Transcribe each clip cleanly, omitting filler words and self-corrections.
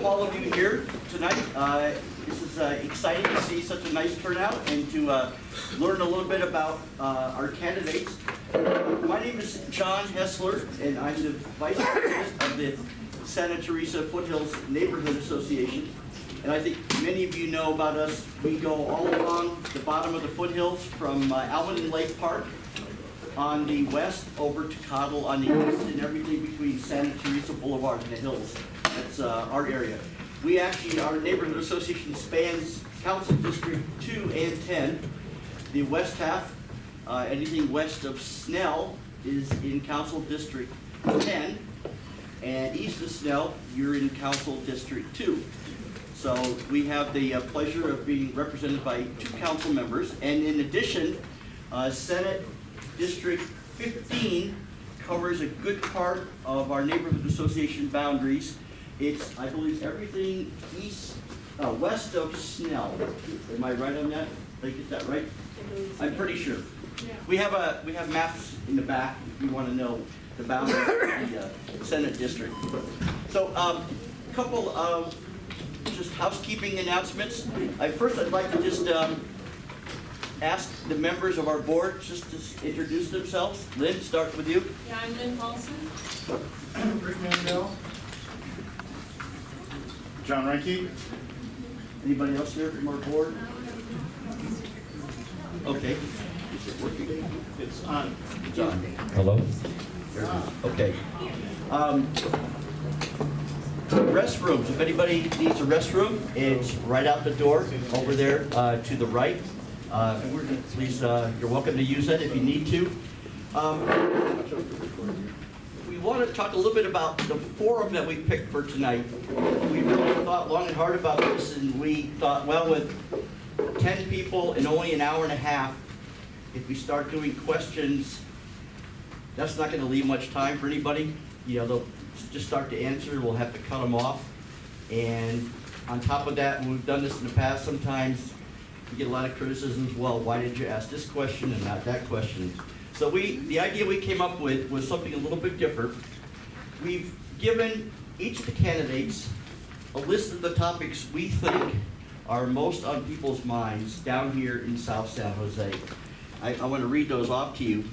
welcome all of you here tonight. This is exciting to see such a nice turnout and to learn a little bit about our candidates. My name is John Hessler, and I'm the Vice President of the Santa Teresa Foothills Neighborhood Association. And I think many of you know about us. We go all along the bottom of the foothills from Almaden Lake Park on the west over to Cottle on the east, and everything between Santa Teresa Boulevard and the hills. That's our area. We actually, our neighborhood association spans Council District 2 and 10. The west half, anything west of Snell, is in Council District 10. And east of Snell, you're in Council District 2. So we have the pleasure of being represented by 2 council members. And in addition, Senate District 15 covers a good part of our neighborhood association boundaries. It's, I believe, everything west of Snell. Am I right on that? Did I get that right? I'm pretty sure. Yeah. We have maps in the back if you want to know the boundaries of the Senate district. So a couple of just housekeeping announcements. First, I'd like to just ask the members of our board just to introduce themselves. Lynn, start with you. Yeah, I'm Lynn Paulson. Rick Mandel. John Reinke. Anybody else here from our board? Okay. Is it working? It's on. It's on. Hello? Okay. Restrooms. If anybody needs a restroom, it's right out the door over there to the right. Please, you're welcome to use it if you need to. We want to talk a little bit about the forum that we picked for tonight. We really thought long and hard about this, and we thought, well, with 10 people and only an hour and a half, if we start doing questions, that's not going to leave much time for anybody. You know, they'll just start to answer, we'll have to cut them off. And on top of that, when we've done this in the past, sometimes we get a lot of criticisms. Well, why did you ask this question and not that question? So the idea we came up with was something a little bit different. We've given each of the candidates a list of the topics we think are most on people's minds down here in South San Jose. I want to read those off to you.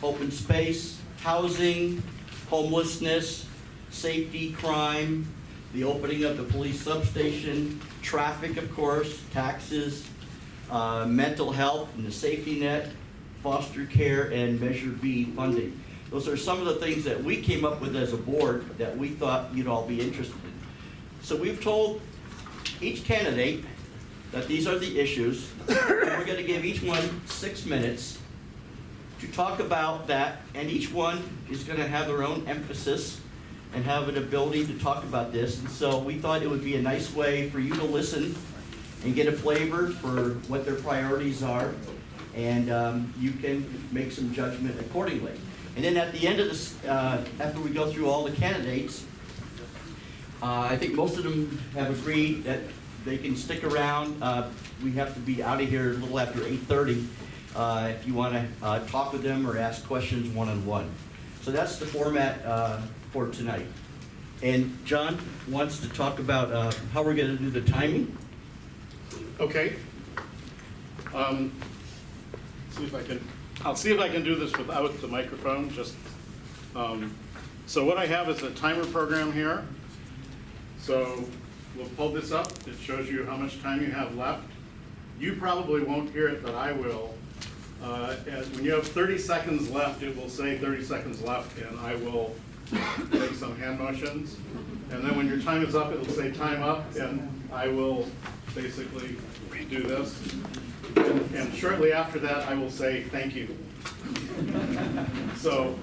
Open space, housing, homelessness, safety, crime, the opening of the police substation, traffic, of course, taxes, mental health and the safety net, foster care, and Measure B funding. Those are some of the things that we came up with as a board that we thought you'd all be interested in. So we've told each candidate that these are the issues, and we're going to give each one 6 minutes to talk about that, and each one is going to have their own emphasis and have an ability to talk about this. And so we thought it would be a nice way for you to listen and get a flavor for what their priorities are, and you can make some judgment accordingly. And then at the end of this, after we go through all the candidates, I think most of them have agreed that they can stick around. We have to be out of here a little after 8:30 if you want to talk with them or ask questions one-on-one. So that's the format for tonight. And John wants to talk about how we're going to do the timing. Okay. I'll see if I can do this without the microphone. So what I have is a timer program here. So we'll pull this up. It shows you how much time you have left. You probably won't hear it, but I will. When you have 30 seconds left, it will say 30 seconds left, and I will make some hand motions. And then when your time is up, it will say time up, and I will basically do this. And shortly after that, I will say thank you. So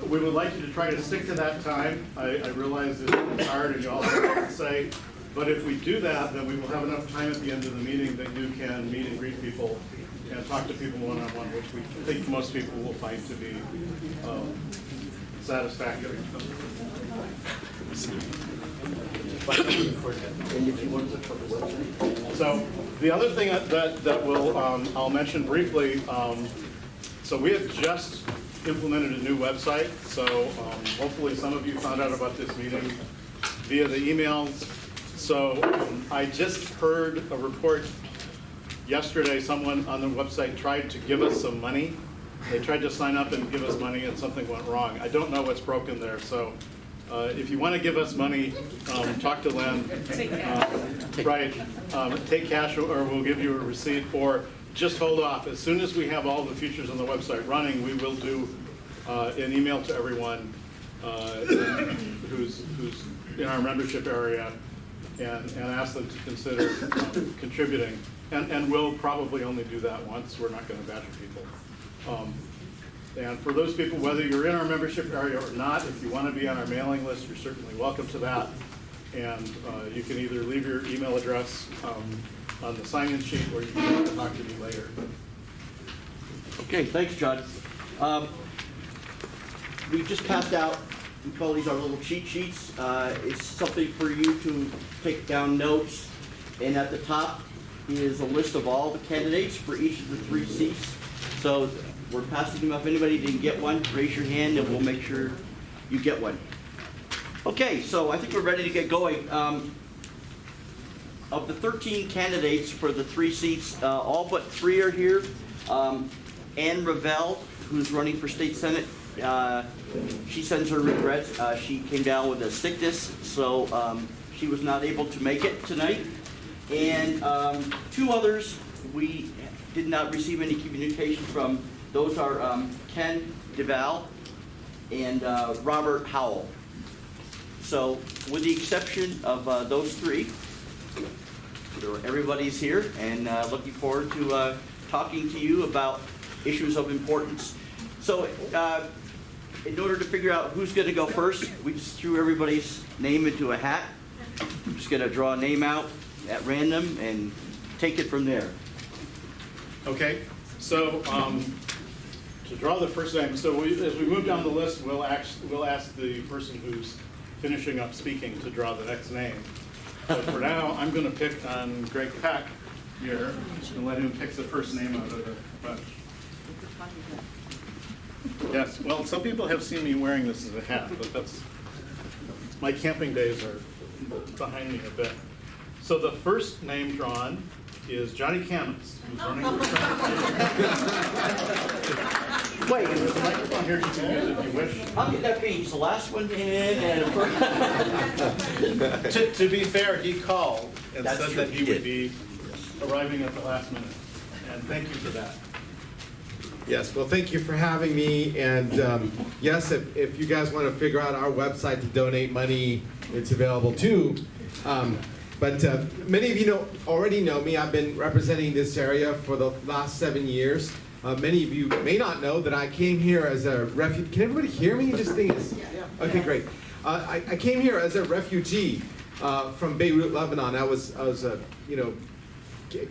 we would like you to try to stick to that time. I realize it's hard and you all have a lot to say, but if we do that, then we will have enough time at the end of the meeting that you can meet and greet people and talk to people one-on-one, which we think most people will find to be satisfactory. So the other thing that will I'll mention briefly. So we have just implemented a new website. So hopefully some of you found out about this meeting via the emails. So I just heard a report yesterday. Someone on the website tried to give us some money. They tried to sign up and give us money and something went wrong. I don't know what's broken there. So if you want to give us money, talk to Len. Right, take cash or we'll give you a receipt, or just hold off. As soon as we have all the features on the website running, we will do an email to everyone who's in our membership area and ask them to consider contributing. And we'll probably only do that once. We're not going to badger people. And for those people, whether you're in our membership area or not, if you want to be on our mailing list, you're certainly welcome to that. And you can either leave your email address on the sign-in sheet, or you can talk to me later. Okay, thanks, John. We just passed out, we call these our little cheat sheets. It's something for you to take down notes. And at the top is a list of all the candidates for each of the 3 seats. So we're passing them up. If anybody didn't get one, raise your hand and we'll make sure you get one. Okay, so I think we're ready to get going. Of the 13 candidates for the 3 seats, all but 3 are here. Anne Ravel, who's running for state senate, she sends her regrets. She came down with a sickness, so she was not able to make it tonight. And 2 others we did not receive any communication from. Those are Ken DeVal and Robert Howell. So with the exception of those 3, everybody's here and looking forward to talking to you about issues of importance. So in order to figure out who's going to go first, we just threw everybody's name into a hat. I'm just going to draw a name out at random and take it from there. Okay, so to draw the first name, so as we move down the list, we'll ask the person who's finishing up speaking to draw the next name. But for now, I'm going to pick on Greg Peck here and let him pick the first name out of the bunch. Yes, well, some people have seen me wearing this as a hat, but that's, my camping days are behind me a bit. So the first name drawn is Johnny Khamis, who's running for Senate. Wait, There's a microphone here you can use if you wish. how could that be? He's the last one in and To be fair, he called and That's said true, that he he would did. be arriving at the last minute. And thank you for that. Yes, well, thank you for having me. And yes, if you guys want to figure out our website to donate money, it's available too. But many of you already know me. I've been representing this area for the last 7 years. Many of you may not know that I came here as a refugee. Can everybody hear me? This thing is, okay, great. I came here as a refugee from Beirut, Lebanon. I was a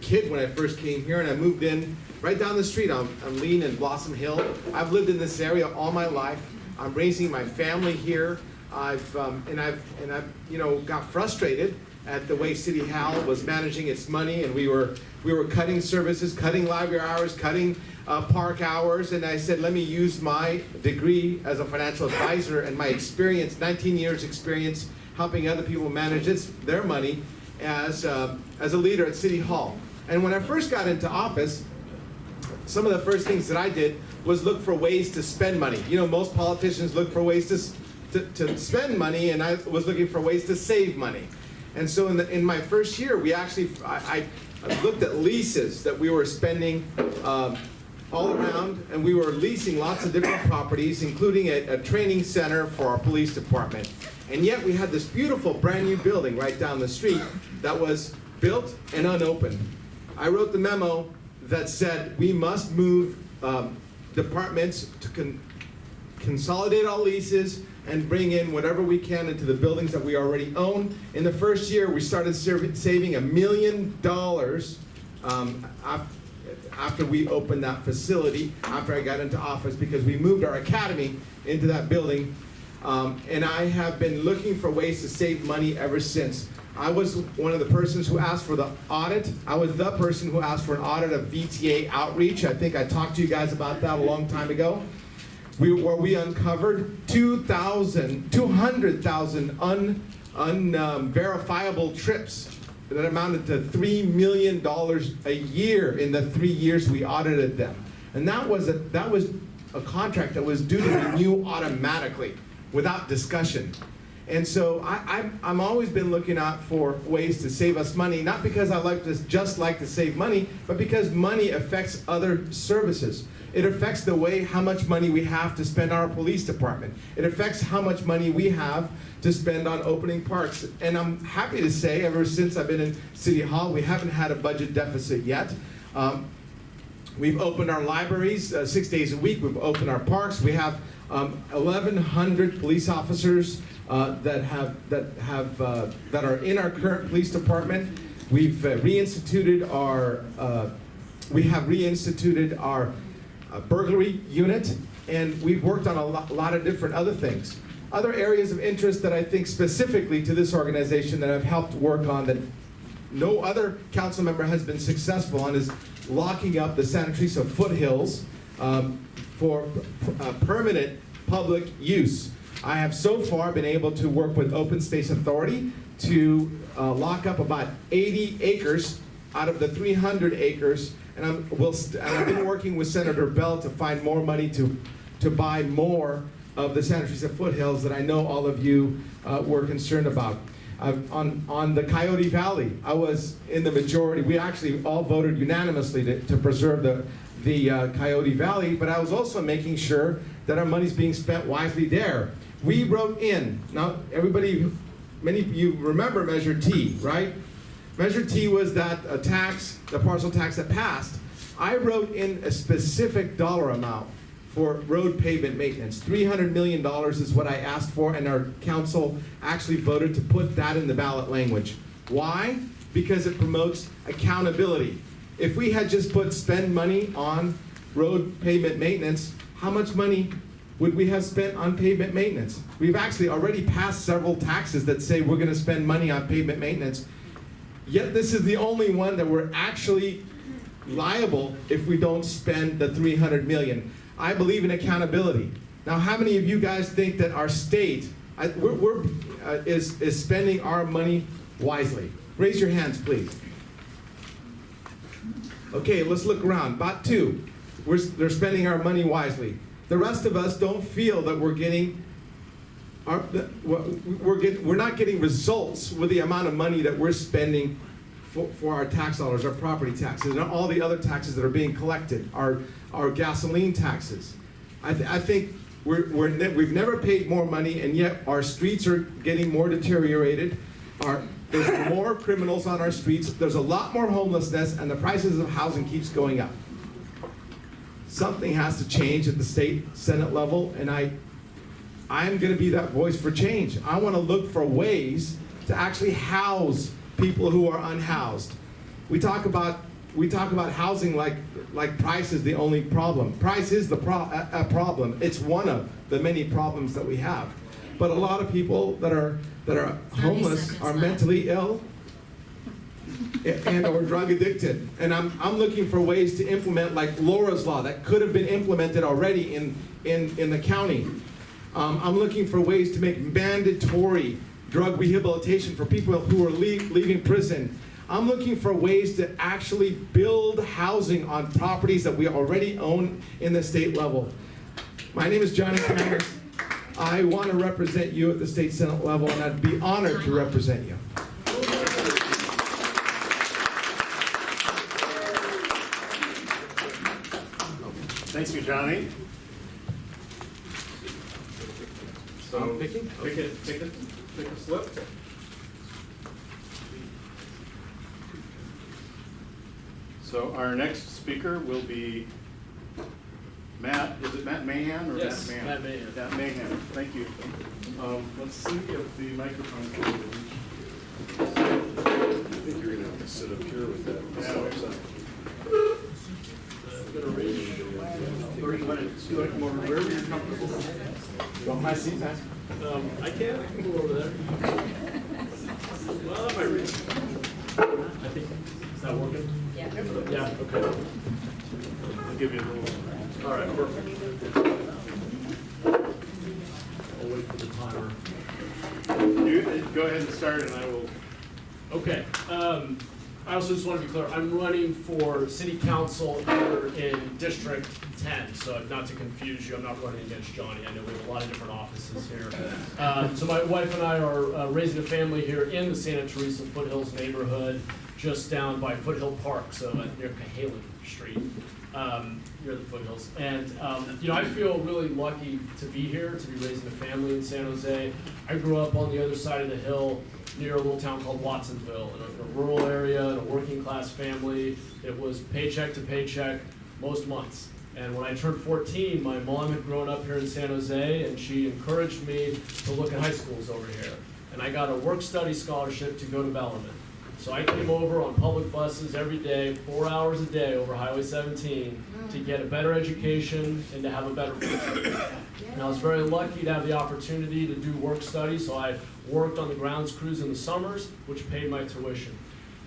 kid when I first came here, and I moved in right down the street on Lean and Blossom Hill. I've lived in this area all my life. I'm raising my family here. I've got frustrated at the way City Hall was managing its money, and we were cutting services, cutting library hours, cutting park hours, and I said, let me use my degree as a financial advisor and my experience, 19 years experience, helping other people manage their money as a leader at City Hall. And when I first got into office, some of the first things that I did was look for ways to spend money. You know, most politicians look for ways to spend money, and I was looking for ways to save money. And so in my first year, I looked at leases that we were spending all around, and we were leasing lots of different properties, including a training center for our police department. And yet we had this beautiful brand new building right down the street that was built and unopened. I wrote the memo that said we must move departments to consolidate all leases and bring in whatever we can into the buildings that we already own. In the first year, we started saving $1 million after we opened that facility, after I got into office, because we moved our academy into that building. And I have been looking for ways to save money ever since. I was one of the persons who asked for the audit. I was the person who asked for an audit of VTA outreach. I think I talked to you guys about that a long time ago. Where we uncovered 200,000 unverifiable trips that amounted to $3 million a year in the 3 years we audited them. And that was a contract that was due to renew automatically without discussion. And so I'm always been looking out for ways to save us money, not because I just like to save money, but because money affects other services. It affects the way how much money we have to spend on our police department. It affects how much money we have to spend on opening parks. And I'm happy to say, ever since I've been in City Hall, we haven't had a budget deficit yet. We've opened our libraries 6 days a week. We've opened our parks. We have 1,100 police officers that are in our current police department. We've reinstituted our burglary unit, and we've worked on a lot of different other things. Other areas of interest that I think specifically to this organization that I've helped work on that no other council member has been successful on is locking up the Santa Teresa foothills for permanent public use. I have so far been able to work with Open Space Authority to lock up about 80 acres out of the 300 acres, and I've been working with Senator Bell to find more money to buy more of the Santa Teresa foothills that I know all of you were concerned about. On the Coyote Valley, I was in the majority. We actually all voted unanimously to preserve the Coyote Valley, but I was also making sure that our money's being spent wisely there. We wrote in, now everybody, many of you remember Measure T, right? Measure T was that tax, the parcel tax that passed. I wrote in a specific dollar amount for road pavement maintenance. $300 million is what I asked for, and our council actually voted to put that in the ballot language. Why? Because it promotes accountability. If we had just spend money on road pavement maintenance, how much money would we have spent on pavement maintenance? We've actually already passed several taxes that say we're gonna spend money on pavement maintenance, yet this is the only one that we're actually liable if we don't spend the $300 million. I believe in accountability. Now, how many of you guys think that our state is spending our money wisely? Raise your hands, please. Okay, let's look around. About two. They're spending our money wisely. The rest of us don't feel that we're not getting results with the amount of money that we're spending for our tax dollars, our property taxes, and all the other taxes that are being collected, our gasoline taxes. I think we've never paid more money, and yet our streets are getting more deteriorated. There's more criminals on our streets. There's a lot more homelessness, and the prices of housing keeps going up. Something has to change at the state Senate level, and I'm going to be that voice for change. I want to look for ways to actually house people who are unhoused. We talk about housing like price is the only problem. Price is a problem. It's one of the many problems that we have. But a lot of people that are homeless are mentally ill and or drug addicted. And I'm looking for ways to implement like Laura's Law that could have been implemented already in the county. I'm looking for ways to make mandatory drug rehabilitation for people who are leaving prison. I'm looking for ways to actually build housing on properties that we already own in the state level. My name is Johnny Cameron. I want to represent you at the state Senate level, and I'd be honored to represent you. Thank you, Johnny. So, take a slip. So our next speaker will be Matt. Is it Matt Mahan or Yes, Matt Mahan? Matt Mahan. Matt Mahan. Thank you. Let's see if the microphone can reach. I think you're gonna have to sit up here with that. Or you want to come over wherever you're comfortable. Want my seat, Matt? I can go over there. Well, that might reach. I think, is that working? Yeah. Yeah, okay. I'll give you a little. All right, perfect. I'll wait for the timer. go ahead and start, and I will. Okay. I also just want to be clear, I'm running for city council here in District 10, so not to confuse you, I'm not running against Johnny. I know we have a lot of different offices here. So my wife and I are raising a family here in the Santa Teresa Foothills neighborhood, just down by Foothill Park, so near Helen Street, near the Foothills. And you know, I feel really lucky to be here, to be raising a family in San Jose. I grew up on the other side of the hill, near a little town called Watsonville, in a rural area, in a working class family. It was paycheck to paycheck most months. And when I turned 14, my mom had grown up here in San Jose, and she encouraged me to look at high schools over here. And I got a work-study scholarship to go to Bellarmine. So I came over on public buses every day, 4 hours a day over Highway 17 to get a better education and to have a better future. And I was very lucky to have the opportunity to do work study, so I worked on the grounds crews in the summers, which paid my tuition.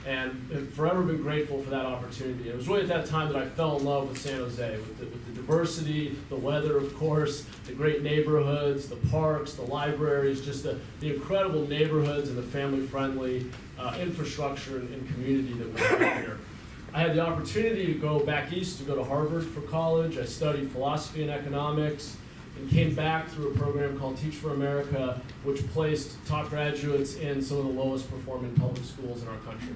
And I've forever been grateful for that opportunity. It was really at that time that I fell in love with San Jose, with the diversity, the weather, of course, the great neighborhoods, the parks, the libraries, just the incredible neighborhoods and the family-friendly infrastructure and community that we have here. I had the opportunity to go back east, to go to Harvard for college. I studied philosophy and economics, and came back through a program called Teach for America, which placed top graduates in some of the lowest performing public schools in our country.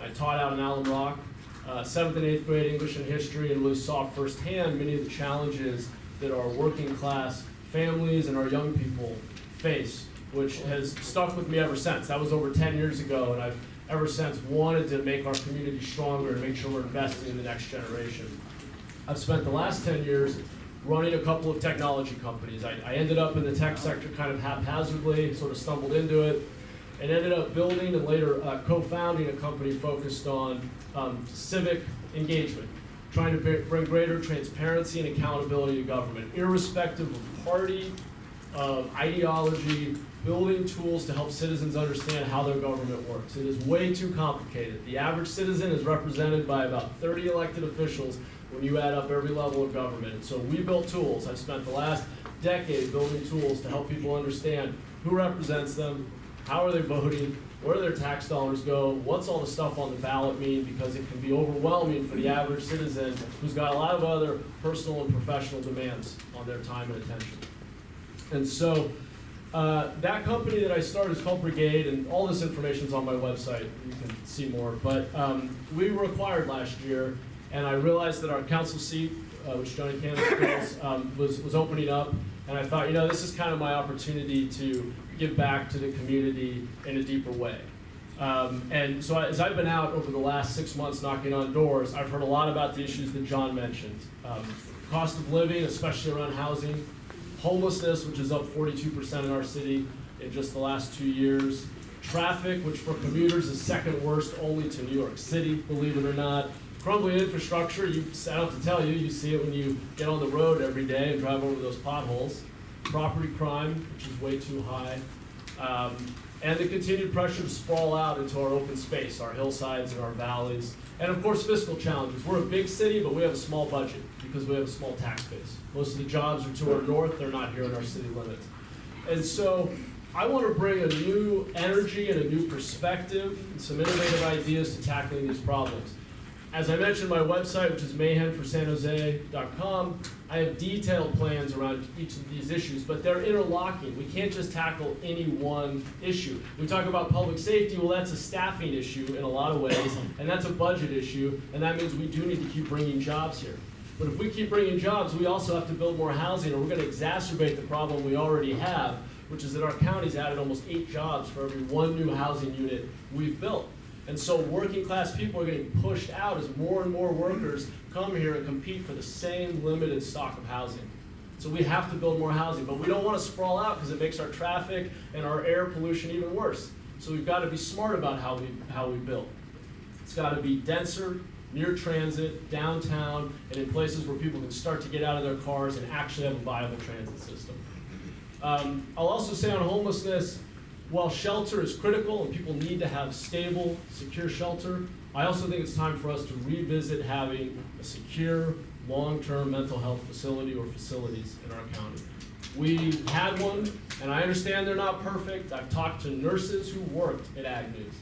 I taught out in Alum Rock, 7th and 8th grade English and history, and really saw firsthand many of the challenges that our working class families and our young people face, which has stuck with me ever since. That was over 10 years ago, and I've ever since wanted to make our community stronger and make sure we're investing in the next generation. I've spent the last 10 years running a couple of technology companies. I ended up in the tech sector kind of haphazardly, sort of stumbled into it, and ended up building and later co-founding a company focused on civic engagement, trying to bring greater transparency and accountability to government, irrespective of party, of ideology, building tools to help citizens understand how their government works. It is way too complicated. The average citizen is represented by about 30 elected officials when you add up every level of government. And so we built tools. I've spent the last decade building tools to help people understand who represents them, how are they voting, where do their tax dollars go, what's all the stuff on the ballot mean, because it can be overwhelming for the average citizen who's got a lot of other personal and professional demands on their time and attention. And so that company that I started is called Brigade, and all this information is on my website. You can see more. But we were acquired last year, and I realized that our council seat, which Johnny Campos was opening up, and I thought, you know, this is kind of my opportunity to give back to the community in a deeper way. And so as I've been out over the last 6 months knocking on doors, I've heard a lot about the issues that John mentioned. Cost of living, especially around housing, homelessness, which is up 42% in our city in just the last 2 years, traffic, which for commuters is second worst only to New York City, believe it or not, crumbling infrastructure, I don't have to tell you, you see it when you get on the road every day and drive over those potholes, property crime, which is way too high, and the continued pressure to sprawl out into our open space, our hillsides and our valleys, and of course fiscal challenges. We're a big city, but we have a small budget because we have a small tax base. Most of the jobs are to our north, they're not here in our city limits. And so I want to bring a new energy and a new perspective and some innovative ideas to tackling these problems. As I mentioned, my website, which is mahanforsanjose.com, I have detailed plans around each of these issues, but they're interlocking. We can't just tackle any one issue. We talk about public safety, well, that's a staffing issue in a lot of ways, and that's a budget issue, and that means we do need to keep bringing jobs here. But if we keep bringing jobs, we also have to build more housing, or we're going to exacerbate the problem we already have, which is that our county's added almost 8 jobs for every 1 new housing unit we've built. And so working class people are getting pushed out as more and more workers come here and compete for the same limited stock of housing. So we have to build more housing, but we don't want to sprawl out because it makes our traffic and our air pollution even worse. So we've got to be smart about how we build. It's got to be denser, near transit, downtown, and in places where people can start to get out of their cars and actually have a viable transit system. I'll also say on homelessness, while shelter is critical and people need to have stable, secure shelter, I also think it's time for us to revisit having a secure, long-term mental health facility or facilities in our county. We had one, and I understand they're not perfect. I've talked to nurses who worked at Agnews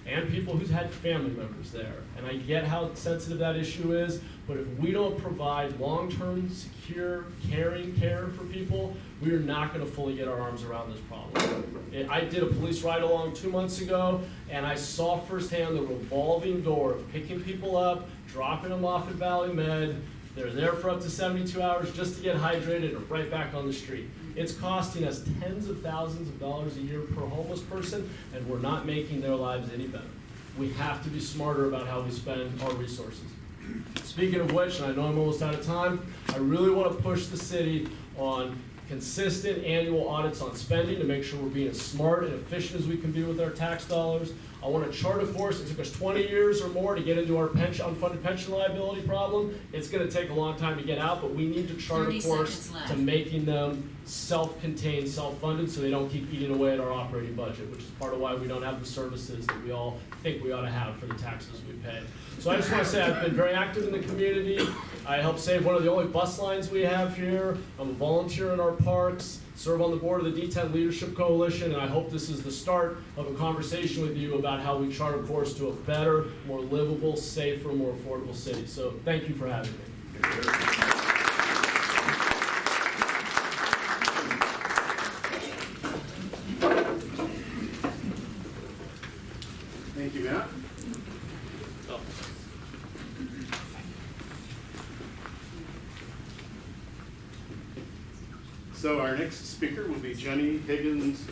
and people who's had family members there. And I get how sensitive that issue is, but if we don't provide long-term, secure, caring care for people, we are not gonna fully get our arms around this problem. I did a police ride-along 2 months ago, and I saw firsthand the revolving door of picking people up, dropping them off at Valley Med. They're there for up to 72 hours just to get hydrated and right back on the street. It's costing us tens of thousands of dollars a year per homeless person, and we're not making their lives any better. We have to be smarter about how we spend our resources. Speaking of which, and I know I'm almost out of time, I really want to push the city on consistent annual audits on spending to make sure we're being as smart and efficient as we can be with our tax dollars. I want to chart a course. It took us 20 years or more to get into our unfunded pension liability problem. It's going to take a long time to get out, but we need to chart a course to making them self-contained, self-funded, so they don't keep eating away at our operating budget, which is part of why we don't have the services that we all think we ought to have for the taxes we pay. So I just want to say I've been very active in the community. I helped save one of the only bus lines we have here. I'm a volunteer in our parks, serve on the board of the D10 Leadership Coalition, and I hope this is the start of a conversation with you about how we chart a course to a better, more livable, safer, more affordable city. So thank you for having me. Thank you, Matt. So our next speaker will be Jenny Higgins.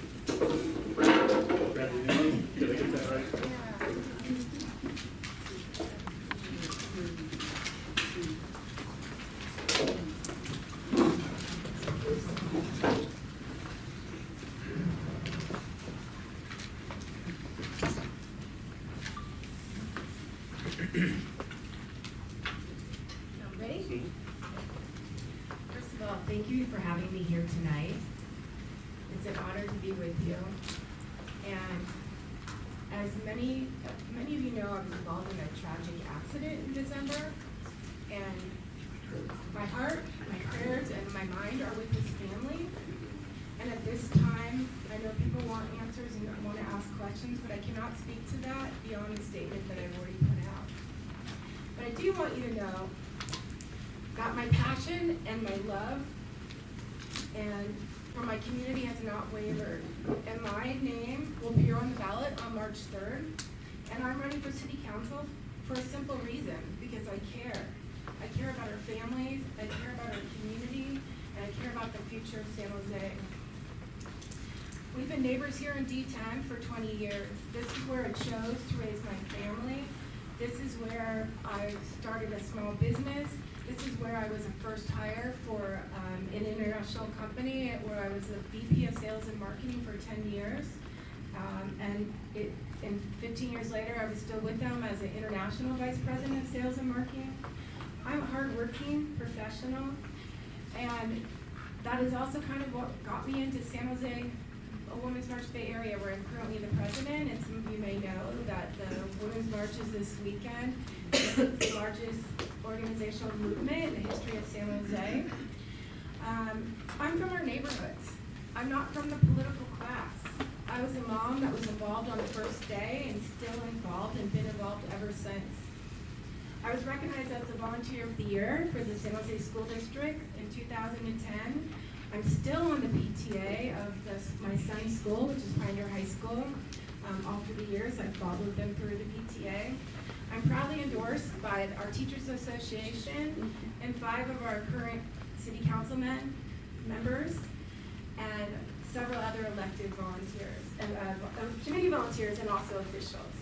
Bradanini. Did I get that right? Ready? First of all, thank you for having me here tonight. It's an honor to be with you. And as many of you know, I was involved in a tragic accident in December. And my heart, my prayers, and my mind are with this family. And at this time, I know people want answers and want to ask questions, but I cannot speak to that beyond the statement that I've already put out. But I do want you to know that my passion and my love and for my community has not wavered. And my name will appear on the ballot on March 3rd. And I'm running for city council for a simple reason, because I care. I care about our families, I care about our community, and I care about the future of San Jose. We've been neighbors here in D10 for 20 years. This is where I chose to raise my family. This is where I started a small business. This is where I was a first hire for an international company where I was the VP of Sales and Marketing for 10 years. And 15 years later, I was still with them as an international vice president of sales and marketing. I'm a hardworking professional, and that is also kind of what got me into San Jose, a Women's March Bay Area, where I'm currently the president. And some of you may know that the Women's March is this weekend. It's the largest organizational movement in the history of San Jose. I'm from our neighborhoods. I'm not from the political class. I was a mom that was involved on the first day and still involved and been involved ever since. I was recognized as the Volunteer of the Year for the San Jose School District in 2010. I'm still on the PTA of my son's school, which is Pioneer High School. All through the years, I've followed them through the PTA. I'm proudly endorsed by our Teachers Association and 5 of our current city council members and several other elected volunteers, and committee volunteers and also officials.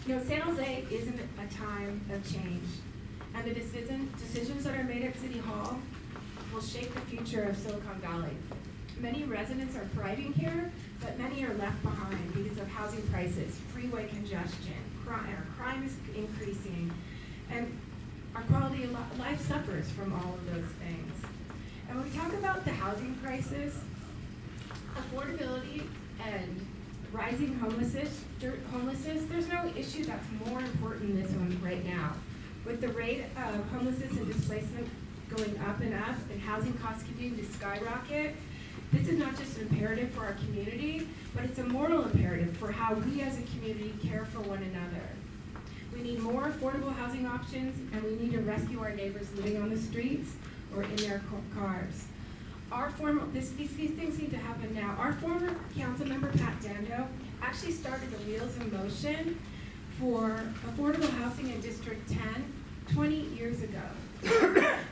You know, San Jose isn't a time of change, and the decisions that are made at City Hall will shape the future of Silicon Valley. Many residents are thriving here, but many are left behind because of housing prices, freeway congestion, crime is increasing, and our quality of life suffers from all of those things. And when we talk about the housing crisis, affordability and rising homelessness, there's no issue that's more important than this one right now. With the rate of homelessness and displacement going up and up, and housing costs continue to skyrocket, this is not just an imperative for our community, but it's a moral imperative for how we as a community care for one another. We need more affordable housing options, and we need to rescue our neighbors living on the streets or in their cars. These things need to happen now. Our former council member, Pat Dando, actually started the wheels in motion for affordable housing in District 10 20 years ago.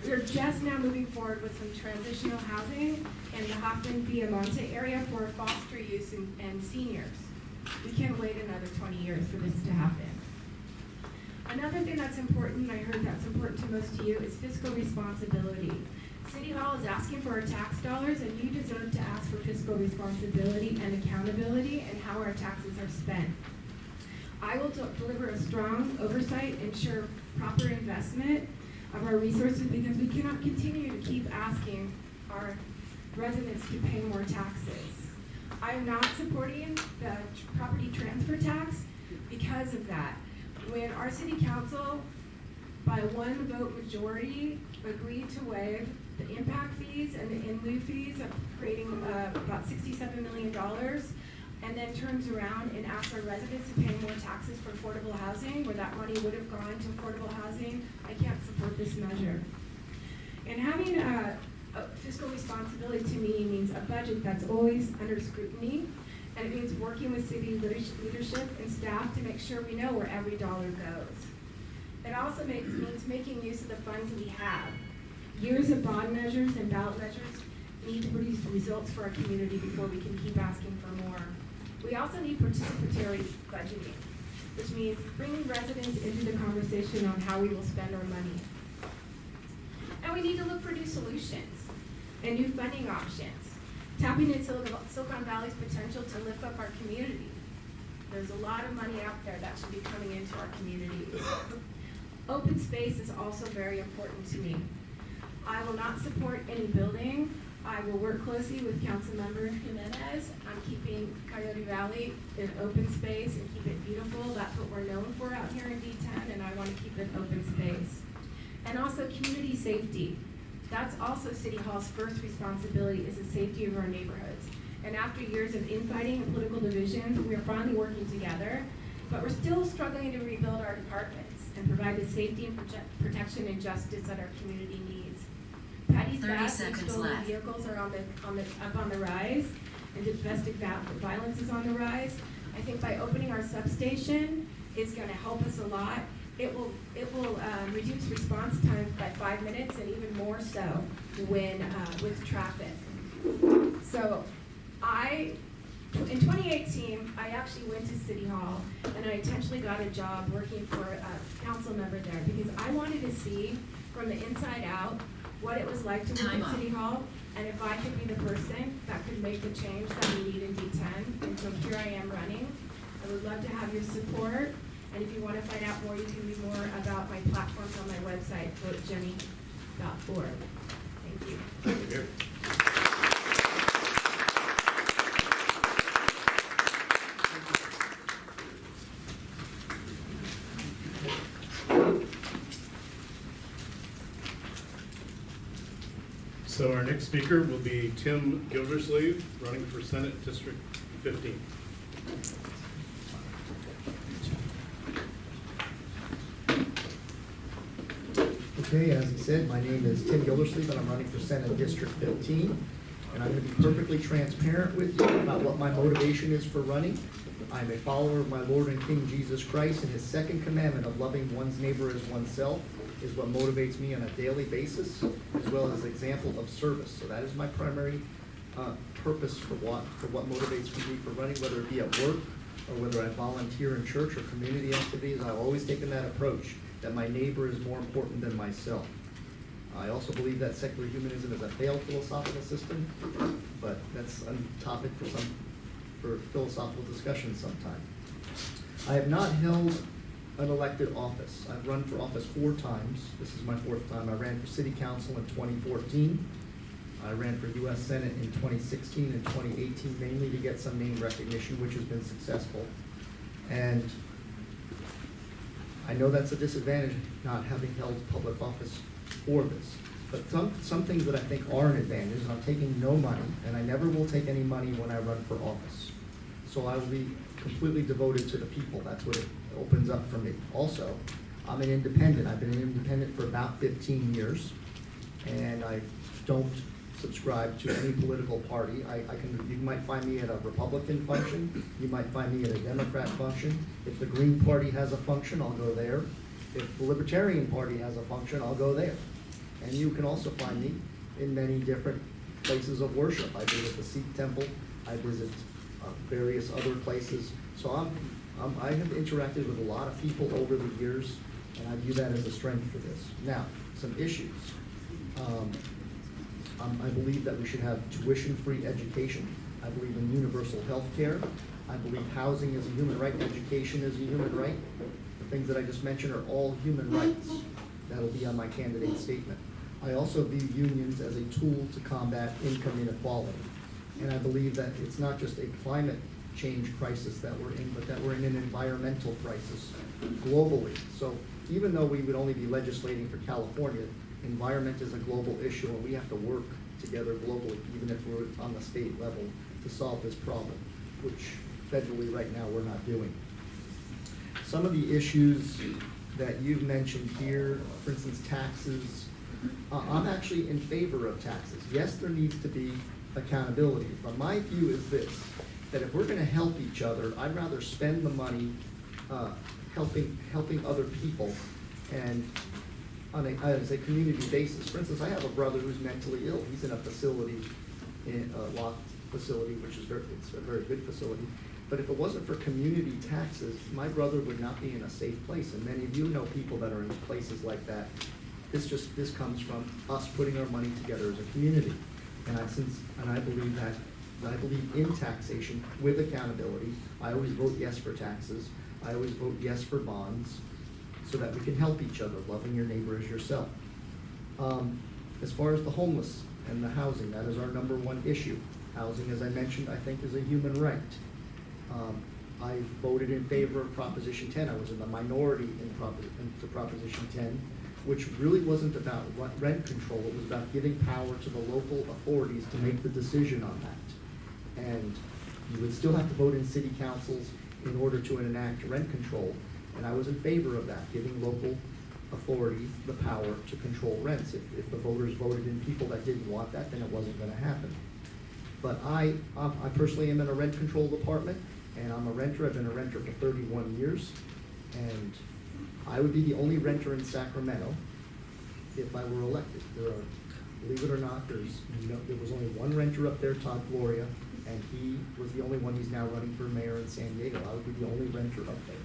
We're just now moving forward with some transitional housing in the Hoffman Viamonte area for foster use and seniors. We can't wait another 20 years for this to happen. Another thing that's important, and I heard that's important to most of you, is fiscal responsibility. City Hall is asking for our tax dollars, and you deserve to ask for fiscal responsibility and accountability and how our taxes are spent. I will deliver a strong oversight, ensure proper investment of our resources, because we cannot continue to keep asking our residents to pay more taxes. I am not supporting the property transfer tax because of that. When our city council, by one vote majority, agreed to waive the impact fees and the in lieu fees of creating about $67 million, and then turns around and asks our residents to pay more taxes for affordable housing, where that money would have gone to affordable housing, I can't support this measure. And having a fiscal responsibility to me means a budget that's always under scrutiny, and it means working with city leadership and staff to make sure we know where every dollar goes. It also means making use of the funds we have. Years of bond measures and ballot measures need to produce results for our community before we can keep asking for more. We also need participatory budgeting, which means bringing residents into the conversation on how we will spend our money. And we need to look for new solutions and new funding options, tapping into Silicon Valley's potential to lift up our community. There's a lot of money out there that should be coming into our community. Open space is also very important to me. I will not support any building. I will work closely with Councilmember Jiminez on keeping Coyote Valley an open space and keep it beautiful. That's what we're known for out here in D10, and I want to keep it open space. And also community safety. That's also City Hall's first responsibility, is the safety of our neighborhoods. And after years of infighting and political divisions, we are finally working together, but we're still struggling to rebuild our departments and provide the safety and protection and justice that our community needs. Petty theft and stolen vehicles are up on the rise, and domestic violence is on the rise. I think by opening our substation is going to help us a lot. It will reduce response times by 5 minutes, and even more so when with traffic. So in 2018, I actually went to City Hall, and I intentionally got a job working for a council member there, because I wanted to see from the inside out what it was like to work at City Hall, and if I could be the person that could make the change that we need in D10. And so here I am running. I would love to have your support, and if you want to find out more, you can read more about my platforms on my website, votejenny.org. Thank you. Thank you. So our next speaker will be Tim Gildersleeve, running for Senate District 15. Okay, as he said, my name is Tim Gildersleeve, and I'm running for Senate District 15. And I'm going to be perfectly transparent with you about what my motivation is for running. I'm a follower of my Lord and King Jesus Christ, and his second commandment of loving one's neighbor as oneself is what motivates me on a daily basis, as well as example of service. So that is my primary purpose for what motivates me for running, whether it be at work or whether I volunteer in church or community activities. I've always taken that approach, that my neighbor is more important than myself. I also believe that secular humanism is a failed philosophical system, but that's a topic for philosophical discussion sometime. I have not held an elected office. I've run for office 4 times. This is my 4th time. I ran for city council in 2014. I ran for U.S. Senate in 2016 and 2018, mainly to get some name recognition, which has been successful. And I know that's a disadvantage, not having held public office for this. But some things that I think are an advantage is I'm taking no money, and I never will take any money when I run for office. So I will be completely devoted to the people. That's what it opens up for me. Also, I'm an independent. I've been an independent for about 15 years, and I don't subscribe to any political party. You might find me at a Republican function. You might find me at a Democrat function. If the Green Party has a function, I'll go there. If the Libertarian Party has a function, I'll go there. And you can also find me in many different places of worship. I visit the Sikh temple. I visit various other places. So I have interacted with a lot of people over the years, and I view that as a strength for this. Now, some issues. I believe that we should have tuition-free education. I believe in universal health care. I believe housing is a human right, education is a human right. The things that I just mentioned are all human rights. That'll be on my candidate statement. I also view unions as a tool to combat income inequality. And I believe that it's not just a climate change crisis that we're in, but that we're in an environmental crisis globally. So even though we would only be legislating for California, environment is a global issue, and we have to work together globally, even if we're on the state level, to solve this problem, which federally right now we're not doing. Some of the issues that you've mentioned here, for instance, taxes, I'm actually in favor of taxes. Yes, there needs to be accountability, but my view is this, that if we're gonna help each other, I'd rather spend the money helping other people and on a community basis. For instance, I have a brother who's mentally ill. He's in a facility, in a locked facility, which is it's a very good facility. But if it wasn't for community taxes, my brother would not be in a safe place. And many of you know people that are in places like that. This comes from us putting our money together as a community. And I believe in taxation with accountability. I always vote yes for taxes. I always vote yes for bonds, so that we can help each other, loving your neighbor as yourself. As far as the homeless and the housing, that is our #1 issue. Housing, as I mentioned, I think is a human right. I voted in favor of Proposition 10. I was in the minority to Proposition 10, which really wasn't about rent control. It was about giving power to the local authorities to make the decision on that. And you would still have to vote in city councils in order to enact rent control. And I was in favor of that, giving local authorities the power to control rents. If the voters voted in people that didn't want that, then it wasn't gonna happen. But I personally am in a rent control department, and I'm a renter. I've been a renter for 31 years. And I would be the only renter in Sacramento if I were elected. Believe it or not, there was only one renter up there, Todd Gloria, and he was the only one. He's now running for mayor in San Diego. I would be the only renter up there.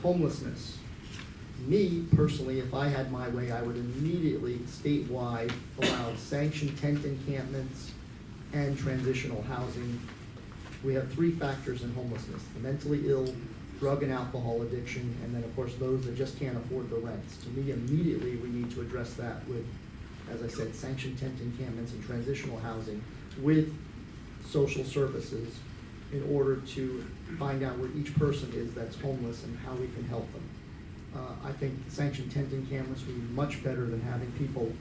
Homelessness. Me, personally, if I had my way, I would immediately, statewide, allow sanctioned tent encampments and transitional housing. We have 3 factors in homelessness: the mentally ill, drug and alcohol addiction, and then, of course, those that just can't afford the rents. To me, immediately, we need to address that with, as I said, sanctioned tent encampments and transitional housing with social services, in order to find out where each person is that's homeless and how we can help them. I think sanctioned tent encampments would be much better than having people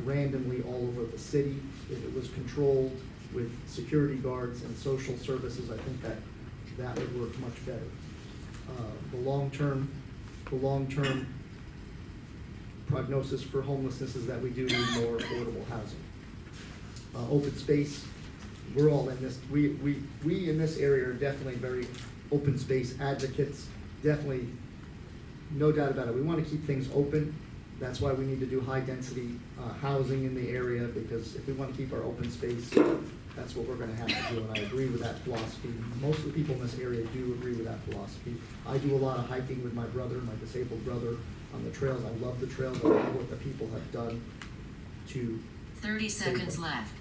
randomly all over the city. If it was controlled with security guards and social services, I think that would work much better. The long-term prognosis for homelessness is that we do need more affordable housing. Open space. We're all in this, we in this area are definitely very open space advocates, definitely, no doubt about it. We want to keep things open. That's why we need to do high density housing in the area, because if we want to keep our open space, that's what we're going to have to do, and I agree with that philosophy. Most of the people in this area do agree with that philosophy. I do a lot of hiking with my brother, my disabled brother, on the trails. I love the trails. I love what the people have done to 30 seconds left.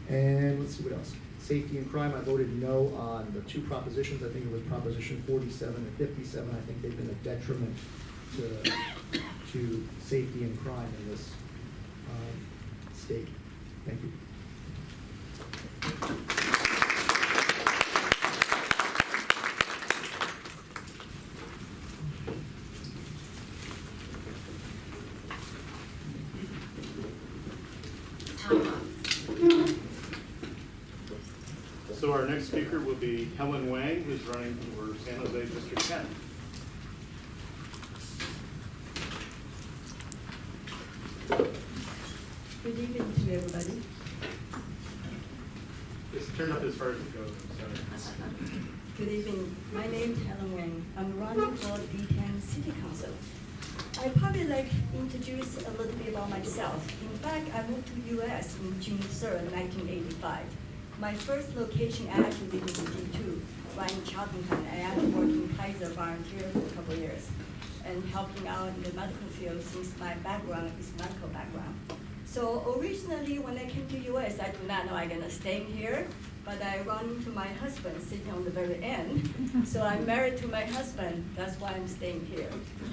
And let's see what else. Safety and crime, I voted no on the 2 propositions. I think it was Proposition 47 and 57. I think they've been a detriment to safety and crime in this state. Thank you. speaker will be Helen Wang, who's running for San Jose District 10. Good evening to everybody. Just turn up as far as it goes, I'm sorry. Good evening. My name is Helen Wang. I'm running for D10 City Council. I probably like introduce a little bit about myself. In fact, I moved to the U.S. in June 3rd, 1985. My first location actually was in D2, right in Cheltenham. I actually worked in Kaiser volunteer for a couple of years and helping out in the medical field since my background is medical background. So originally, when I came to U.S., I do not know I'm gonna stay here, but I run into my husband sitting on the very end. So I'm married to my husband, that's why I'm staying here.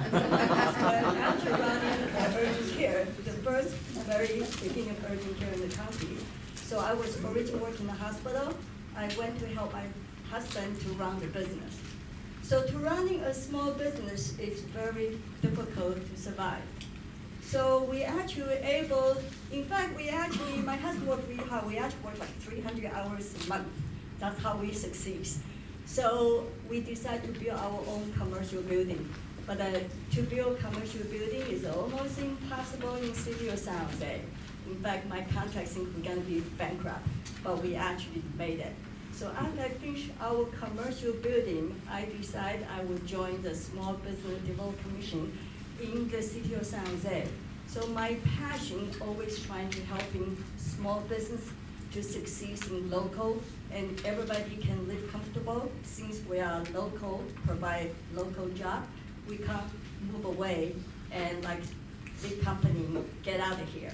So I'm actually running urgent care, the first very beginning of urgent care in the county. So I was originally working in the hospital. I went to help my husband to run the business. So to running a small business is very difficult to survive. So we actually were able, in fact, my husband worked really hard. We actually worked like 300 hours a month. That's how we succeed. So we decided to build our own commercial building. But to build commercial building is almost impossible in city of San Jose. In fact, my contract thinks we're gonna be bankrupt, but we actually made it. So after I finished our commercial building, I decided I would join the Small Business Development Commission in the city of San Jose. So my passion is always trying to helping small business to succeed in local, and everybody can live comfortable. Since we are local, provide local job, we can't move away and like big company get out of here.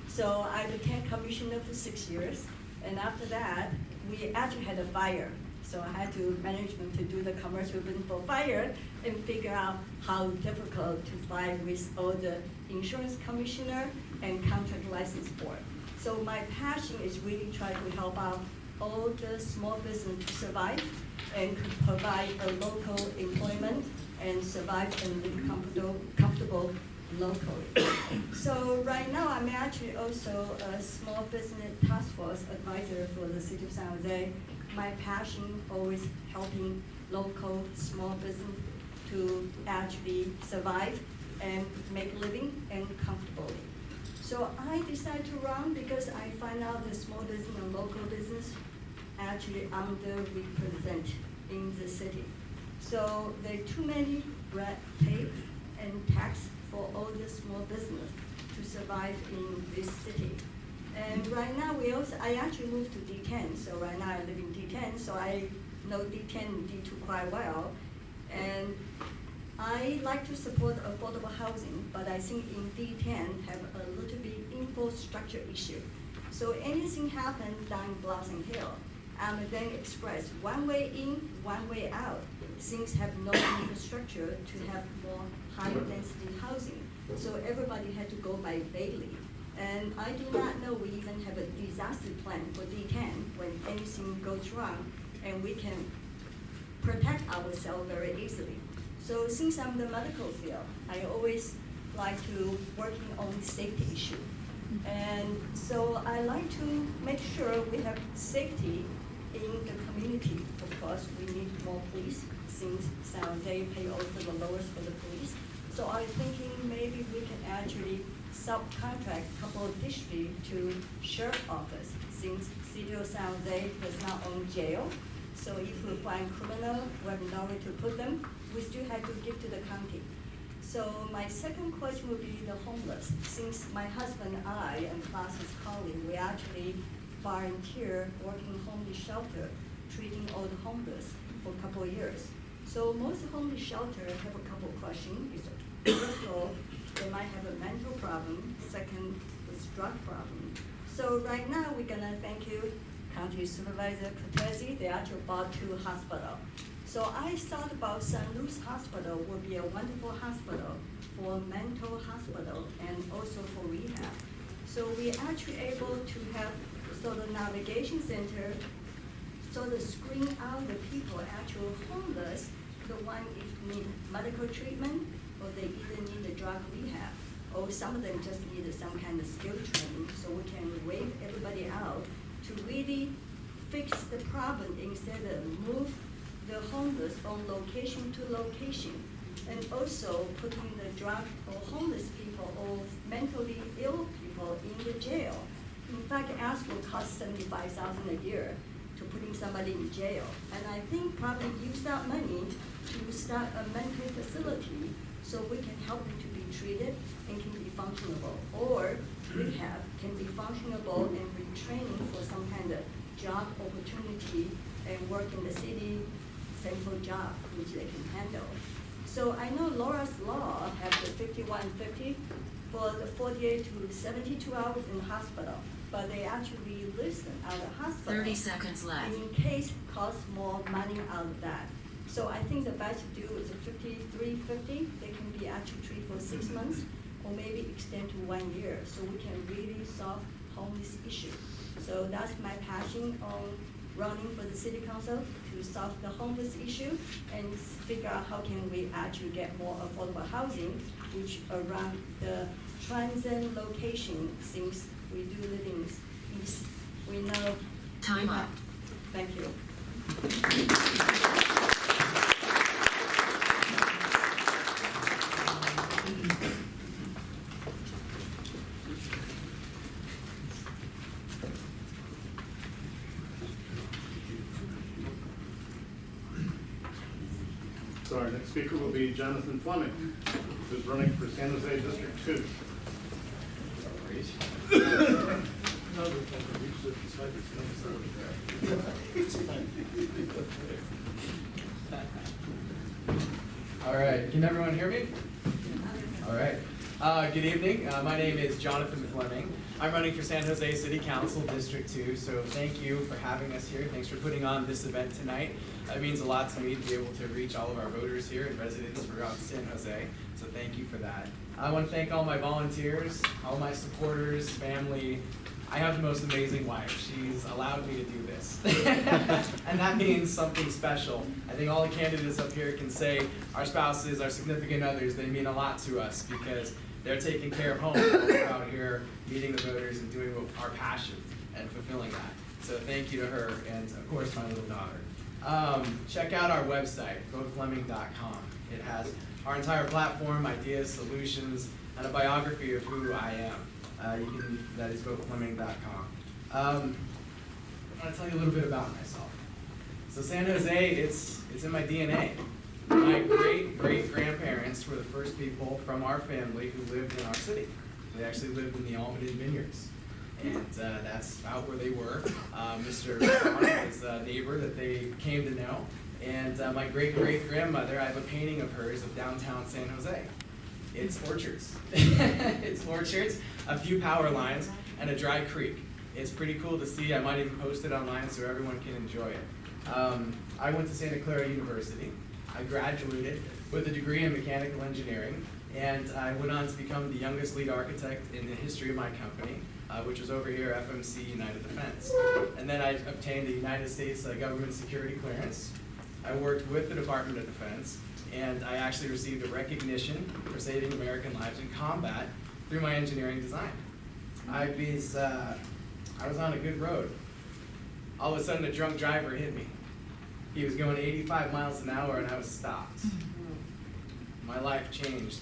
So I became commissioner for 6 years, and after that, we actually had a fire. So I had to management to do the commercial business for fire and figure out how difficult to fight with all the insurance commissioner and contract license board. So my passion is really try to help out all the small business to survive and provide a local employment and survive and live comfortable locally. So right now I'm actually also a small business task force advisor for the city of San Jose. My passion always helping local small business to actually survive and make a living and comfortably. So I decided to run because I find out the small business and local business actually underrepresented in the city. So there are too many red tape and tax for all the small business to survive in this city. And right now I actually moved to D10, so right now I live in D10, so I know D10 and D2 quite well. And I like to support affordable housing, but I think in D10 have a little bit infrastructure issue. So anything happen down Blossom Hill, American Express, one way in, one way out, things have no infrastructure to have more high density housing. So everybody had to go by Bailey. And I do not know we even have a disaster plan for D10 when anything goes wrong, and we can protect ourselves very easily. So since I'm in the medical field, I always like to working on safety issue. And so I like to make sure we have safety in the community. Of course, we need more police since San Jose pay also the lowest for the police. So I was thinking maybe we can actually subcontract a couple of districts to sheriff office, since City of San Jose does not own jail. So if we find criminal, we have nowhere to put them, we still have to give to the county. So my second question would be the homeless. Since my husband and I and plus his colleague, we actually volunteer working homeless shelter, treating all the homeless for a couple of years. So most homeless shelter have a couple of questions. First of all, they might have a mental problem. Second is drug problem. So right now we're gonna thank you, County Supervisor Cortese. They actually bought 2 hospitals. So I thought about St. Louis Hospital would be a wonderful hospital for mental hospital and also for rehab. So we actually able to have sort of navigation center, sort of screen out the people actually homeless, the one if need medical treatment or they either need a drug rehab, or some of them just need some kind of skill training, so we can waive everybody out to really fix the problem instead of move the homeless from location to location, and also putting the drug or homeless people or mentally ill people in the jail. In fact, ask will cost $75,000 a year to putting somebody in jail. And I think probably use that money to start a mental facility so we can help them to be treated and can be functionable. Or rehab can be functionable and retraining for some kind of job opportunity and work in the city, simple job which they can handle. So I know Laura's law has the 5150 for the 48 to 72 hours in the hospital, but they actually release them out of the hospital. 30 seconds left. In case costs more money out of that. So I think the best to do is a 5350. They can be actually treated for 6 months or maybe extend to 1 year so we can really solve homeless issue. So that's my passion on running for the city council to solve the homeless issue and figure out how can we actually get more affordable housing, which around the transient location, since we do live in East, we know. Time up. Thank you. So our next speaker will be Jonathan Fleming, who's running for San Jose District 2. All right, can everyone hear me? All right. Good evening. My name is Jonathan Fleming. I'm running for San Jose City Council District 2, so thank you for having us here. Thanks for putting on this event tonight. It means a lot to me to be able to reach all of our voters here and residents throughout San Jose, so thank you for that. I want to thank all my volunteers, all my supporters, family. I have the most amazing wife. She's allowed me to do this. And that means something special. I think all the candidates up here can say our spouses, our significant others, they mean a lot to us because they're taking care of home while we're out here meeting the voters and doing our passion and fulfilling that. So thank you to her and, of course, my little daughter. Check out our website, votefleming.com. It has our entire platform, ideas, solutions, and a biography of who I am. That is votefleming.com. I want to tell you a little bit about myself. So San Jose, it's in my DNA. My great-great-grandparents were the first people from our family who lived in our city. They actually lived in the Almaden Vineyards. And that's about where they were. Mr. Mahan was a neighbor that they came to know. And my great-great-grandmother, I have a painting of hers of downtown San Jose. It's orchards. It's orchards, a few power lines, and a dry creek. It's pretty cool to see. I might even post it online so everyone can enjoy it. I went to Santa Clara University. I graduated with a degree in mechanical engineering, and I went on to become the youngest lead architect in the history of my company, which was over here, FMC United Defense. And then I obtained a United States government security clearance. I worked with the Department of Defense, and I actually received a recognition for saving American lives in combat through my engineering design. I was on a good road. All of a sudden, a drunk driver hit me. He was going 85 miles an hour, and I was stopped. My life changed,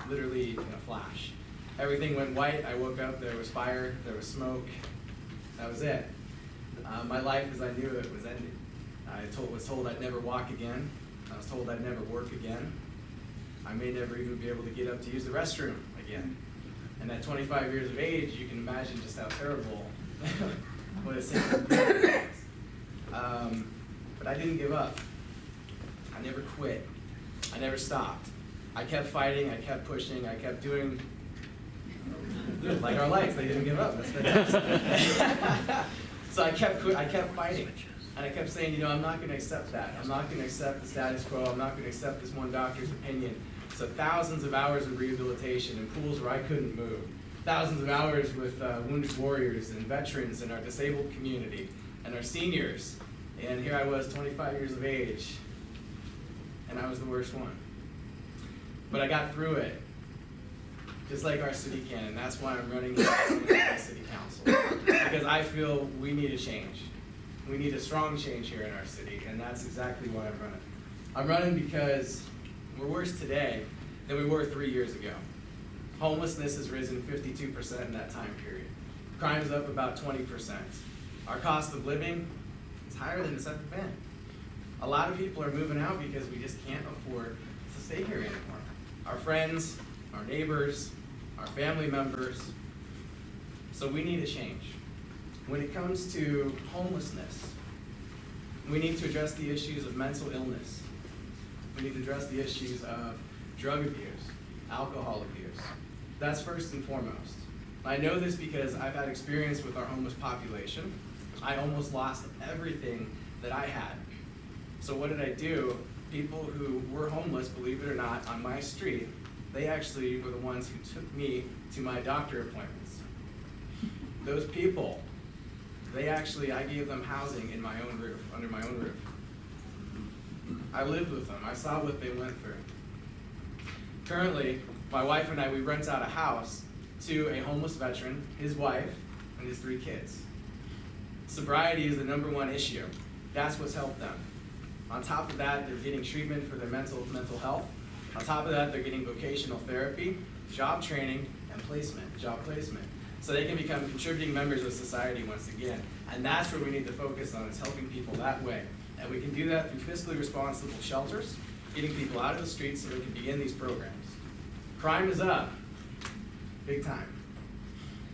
literally in a flash. Everything went white. I woke up, there was fire, there was smoke. That was it. My life as I knew it was ended. I was told I'd never walk again. I was told I'd never work again. I may never even be able to get up to use the restroom again. And at 25 years of age, you can imagine just how terrible what a single is. But I didn't give up. I never quit. I never stopped. I kept fighting, I kept pushing, I kept doing like our life. They didn't give up. That's fantastic. So I kept fighting. And I kept saying, you know, I'm not going to accept that. I'm not going to accept the status quo. I'm not going to accept this one doctor's opinion. So thousands of hours of rehabilitation in pools where I couldn't move. Thousands of hours with wounded warriors and veterans in our disabled community and our seniors. And here I was, 25 years of age, and I was the worst one. But I got through it, just like our city can, and that's why I'm running for city council. Because I feel we need a change. We need a strong change here in our city, and that's exactly why I'm running. I'm running because we're worse today than we were 3 years ago. Homelessness has risen 52% in that time period. Crime is up about 20%. Our cost of living is higher than it's ever been. A lot of people are moving out because we just can't afford to stay here anymore. Our friends, our neighbors, our family members. So we need a change. When it comes to homelessness, we need to address the issues of mental illness. We need to address the issues of drug abuse, alcohol abuse. That's first and foremost. I know this because I've had experience with our homeless population. I almost lost everything that I had. So what did I do? People who were homeless, believe it or not, on my street, they actually were the ones who took me to my doctor appointments. Those people, I gave them housing in my own roof, under my own roof. I lived with them. I saw what they went through. Currently, my wife and I, we rent out a house to a homeless veteran, his wife, and his 3 kids. Sobriety is the #1 issue. That's what's helped them. On top of that, they're getting treatment for their mental health. On top of that, they're getting vocational therapy, job training, and job placement. So they can become contributing members of society once again. And that's where we need to focus on, is helping people that way. And we can do that through fiscally responsible shelters, getting people out of the streets so they can begin these programs. Crime is up, big time.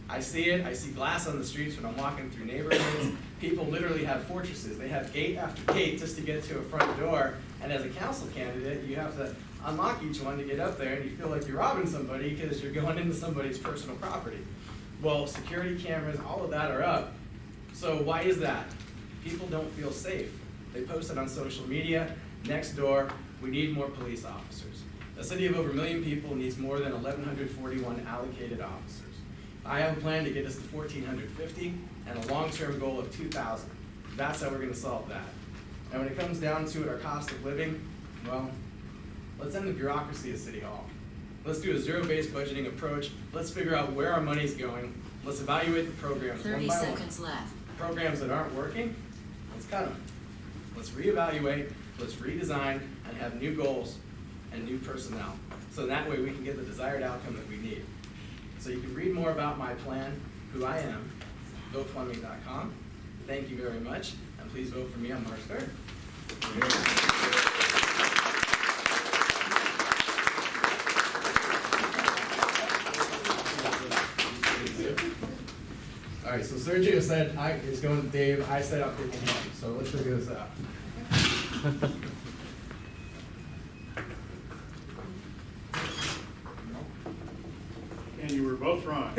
I see it, I see glass on the streets when I'm walking through neighborhoods. People literally have fortresses. They have gate after gate just to get to a front door. And as a council candidate, you have to unlock each one to get up there, and you feel like you're robbing somebody because you're going into somebody's personal property. Well, security cameras, all of that are up. So why is that? People don't feel safe. They post it on social media. Next door, we need more police officers. A city of over 1 million people needs more than 1,141 allocated officers. I have a plan to get us to 1,450 and a long-term goal of 2,000. That's how we're going to solve that. And when it comes down to it, our cost of living, well, let's end the bureaucracy at City Hall. Let's do a zero-based budgeting approach. Let's figure out where our money's going. Let's evaluate the programs 30 one by one. seconds left. Programs that aren't working, let's cut them. Let's reevaluate, let's redesign, and have new goals and new personnel. So that way we can get the desired outcome that we need. So you can read more about my plan, who I am, votefleming.com. Thank you very much, and please vote for me on March 3rd. All right, so Sergio said he's going to Dave. I said I'm picking him. So let's figure this out. And you were both wrong.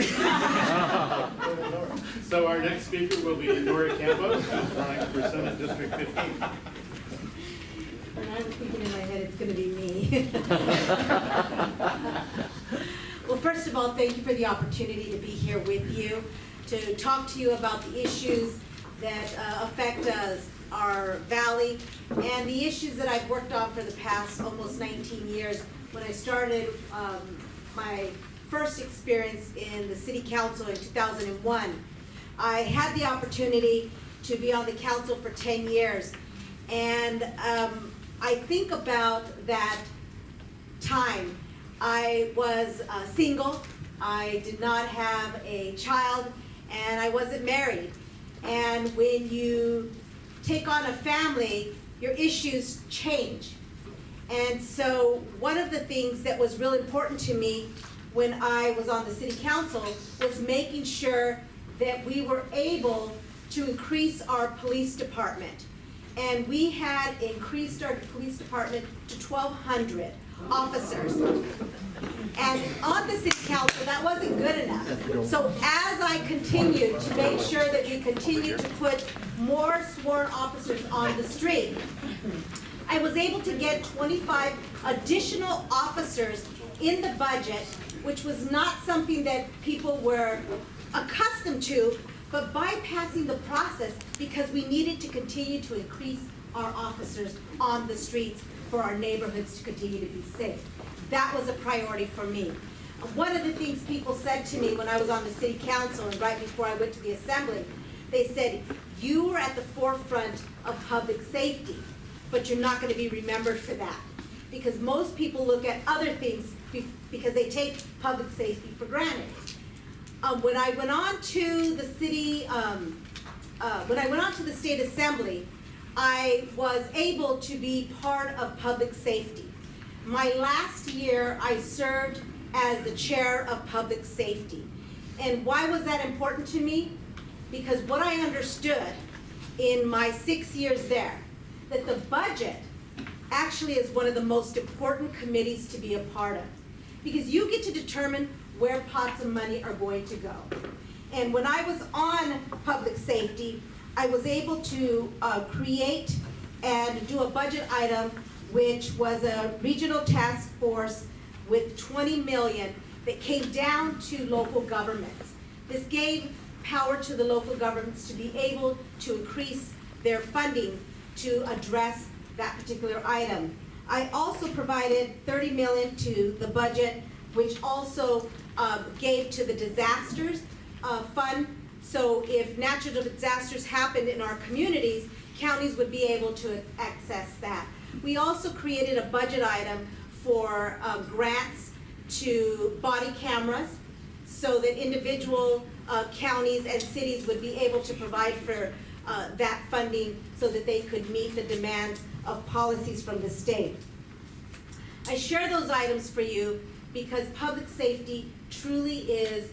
So our next speaker will be Nora Campos, who's running for Senate District 15. And I was thinking in my head, it's going to be me. Well, first of all, thank you for the opportunity to be here with you, to talk to you about the issues that affect us, our valley, and the issues that I've worked on for the past almost 19 years. When I started my first experience in the city council in 2001, I had the opportunity to be on the council for 10 years. And I think about that time. I was single, I did not have a child, and I wasn't married. And when you take on a family, your issues change. And so one of the things that was real important to me when I was on the city council was making sure that we were able to increase our police department. And we had increased our police department to 1,200 officers. And on the city council, that wasn't good enough. So as I continued to make sure that we continued to put more sworn officers on the street, I was able to get 25 additional officers in the budget, which was not something that people were accustomed to, but bypassing the process because we needed to continue to increase our officers on the streets for our neighborhoods to continue to be safe. That was a priority for me. One of the things people said to me when I was on the city council and right before I went to the assembly, they said, You were at the forefront of public safety, but you're not gonna be remembered for that. Because most people look at other things because they take public safety for granted. When I went on to the city, when I went on to the state assembly, I was able to be part of public safety. My last year, I served as the chair of public safety. And why was that important to me? Because what I understood in my 6 years there, that the budget actually is one of the most important committees to be a part of. Because you get to determine where pots of money are going to go. And when I was on public safety, I was able to create and do a budget item which was a regional task force with 20 million that came down to local governments. This gave power to the local governments to be able to increase their funding to address that particular item. I also provided 30 million to the budget, which also gave to the disasters fund. So if natural disasters happened in our communities, counties would be able to access that. We also created a budget item for grants to body cameras so that individual counties and cities would be able to provide for that funding so that they could meet the demands of policies from the state. I share those items for you because public safety truly is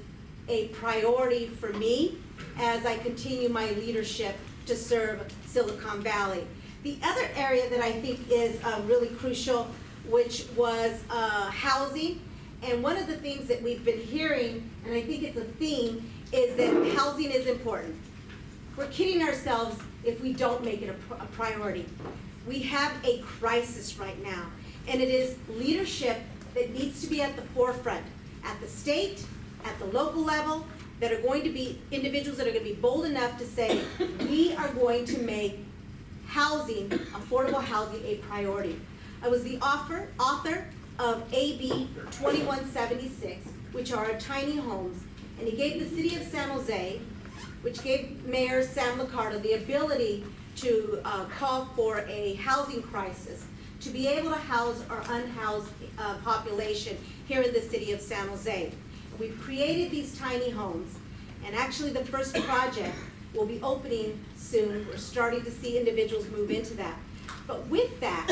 a priority for me as I continue my leadership to serve Silicon Valley. The other area that I think is really crucial, which was housing. And one of the things that we've been hearing, and I think it's a theme, is that housing is important. We're kidding ourselves if we don't make it a priority. We have a crisis right now, and it is leadership that needs to be at the forefront, at the state, at the local level, that are going to be individuals that are going to be bold enough to say, we are going to make housing, affordable housing, a priority. I was the author of AB 2176, which are tiny homes, and it gave the city of San Jose, which gave Mayor Sam Liccardo the ability to call for a housing crisis, to be able to house our unhoused population here in the city of San Jose. We've created these tiny homes, and actually the first project will be opening soon. We're starting to see individuals move into that. But with that,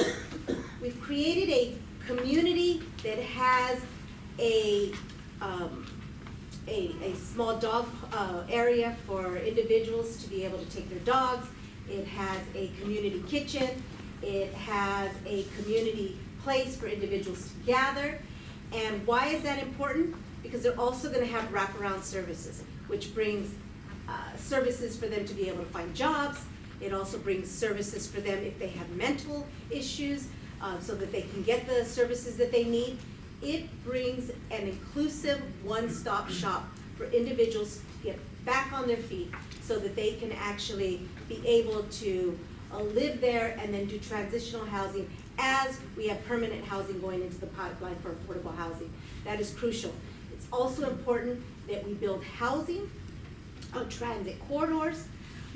we've created a community that has a small dog area for individuals to be able to take their dogs. It has a community kitchen. It has a community place for individuals to gather. And why is that important? Because they're also going to have wraparound services, which brings services for them to be able to find jobs. It also brings services for them if they have mental issues, so that they can get the services that they need. It brings an inclusive one-stop shop for individuals to get back on their feet so that they can actually be able to live there and then do transitional housing as we have permanent housing going into the pipeline for affordable housing. That is crucial. It's also important that we build housing on transit corridors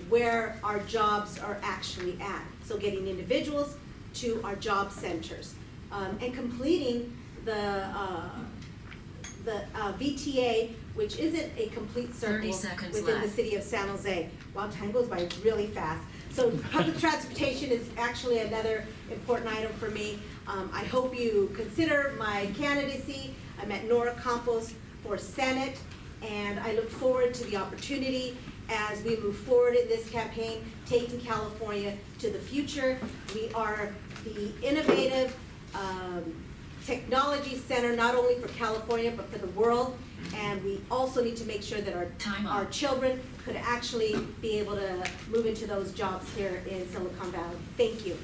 where our jobs are actually at. So getting individuals to our job centers and completing the VTA, which isn't a complete circle 30 seconds within the left. city of San Jose. Wow, time goes by really fast. So public transportation is actually another important item for me. I hope you consider my candidacy. I met Nora Campos for Senate, and I look forward to the opportunity as we move forward in this campaign, taking California to the future. We are the innovative technology center, not only for California, but for the world. And we also need to make sure that our children could actually be able to move into those jobs here in Silicon Valley. Thank you.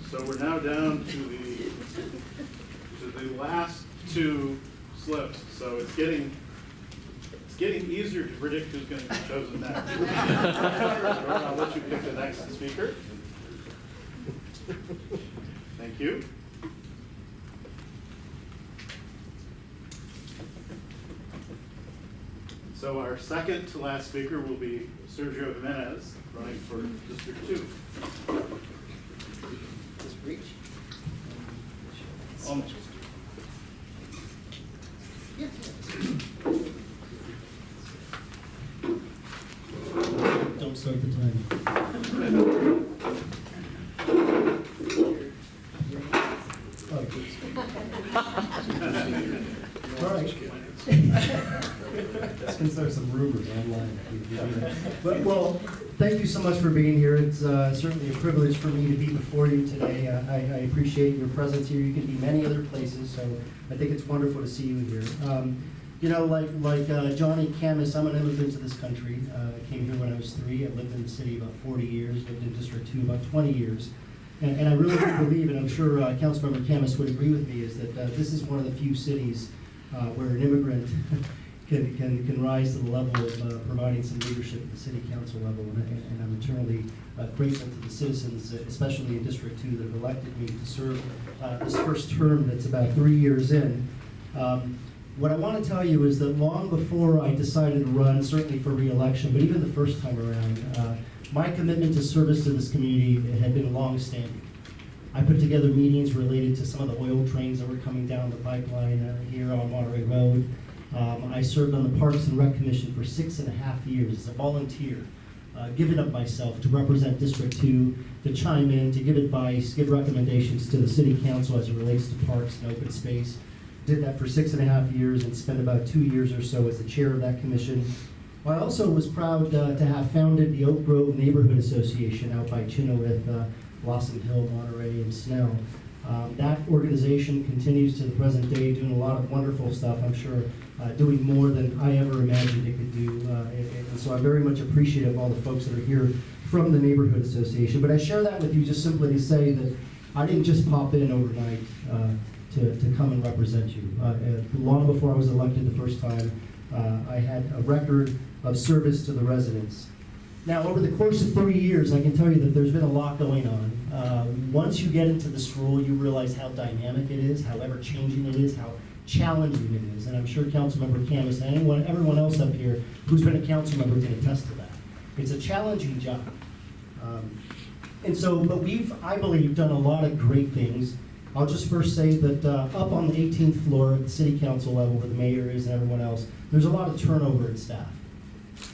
So we're now down to the last two slips. So it's getting easier to predict who's going to be chosen next. I'll let you pick the next speaker. Thank you. So our second to last speaker will be Sergio Jiminez, running for District 2. Just reach. Almost. Don't start the time. All right. Since there's some rumors online. But, well, thank you so much for being here. It's certainly a privilege for me to be before you today. I appreciate your presence here. You can be many other places, so I think it's wonderful to see you here. You know, like Johnny Khamis, I'm an immigrant to this country. I came here when I was 3. I've lived in the city about 40 years, lived in District 2 about 20 years. And I really do believe, and I'm sure Councilmember Khamis would agree with me, is that this is one of the few cities where an immigrant can rise to the level of providing some leadership at the city council level. And I'm eternally grateful to the citizens, especially in District 2, that have elected me to serve this first term that's about 3 years in. What I want to tell you is that long before I decided to run, certainly for re-election, but even the first time around, my commitment to service to this community had been long-standing. I put together meetings related to some of the oil trains that were coming down the pipeline here on Monterey Road. I served on the Parks and Rec Commission for 6.5 years as a volunteer, giving up myself to represent District 2, to chime in, to give advice, give recommendations to the City Council as it relates to parks and open space. Did that for 6.5 years and spent about 2 years or so as the chair of that commission. I also was proud to have founded the Oak Grove Neighborhood Association out by Chynoweth, Blossom Hill, Monterey, and Snell. That organization continues to the present day, doing a lot of wonderful stuff, I'm sure, doing more than I ever imagined it could do. And so I'm very much appreciative of all the folks that are here from the Neighborhood Association. But I share that with you just simply to say that I didn't just pop in overnight to come and represent you. Long before I was elected the first time, I had a record of service to the residents. Now, over the course of 3 years, I can tell you that there's been a lot going on. Once you get into this role, you realize how dynamic it is, how ever-changing it is, how challenging it is. And I'm sure Councilmember Khamis and everyone else up here who's been a council member can attest to that. It's a challenging job. But we've, I believe, done a lot of great things. I'll just first say that up on the 18th floor at the city council level, where the mayor is and everyone else, there's a lot of turnover in staff.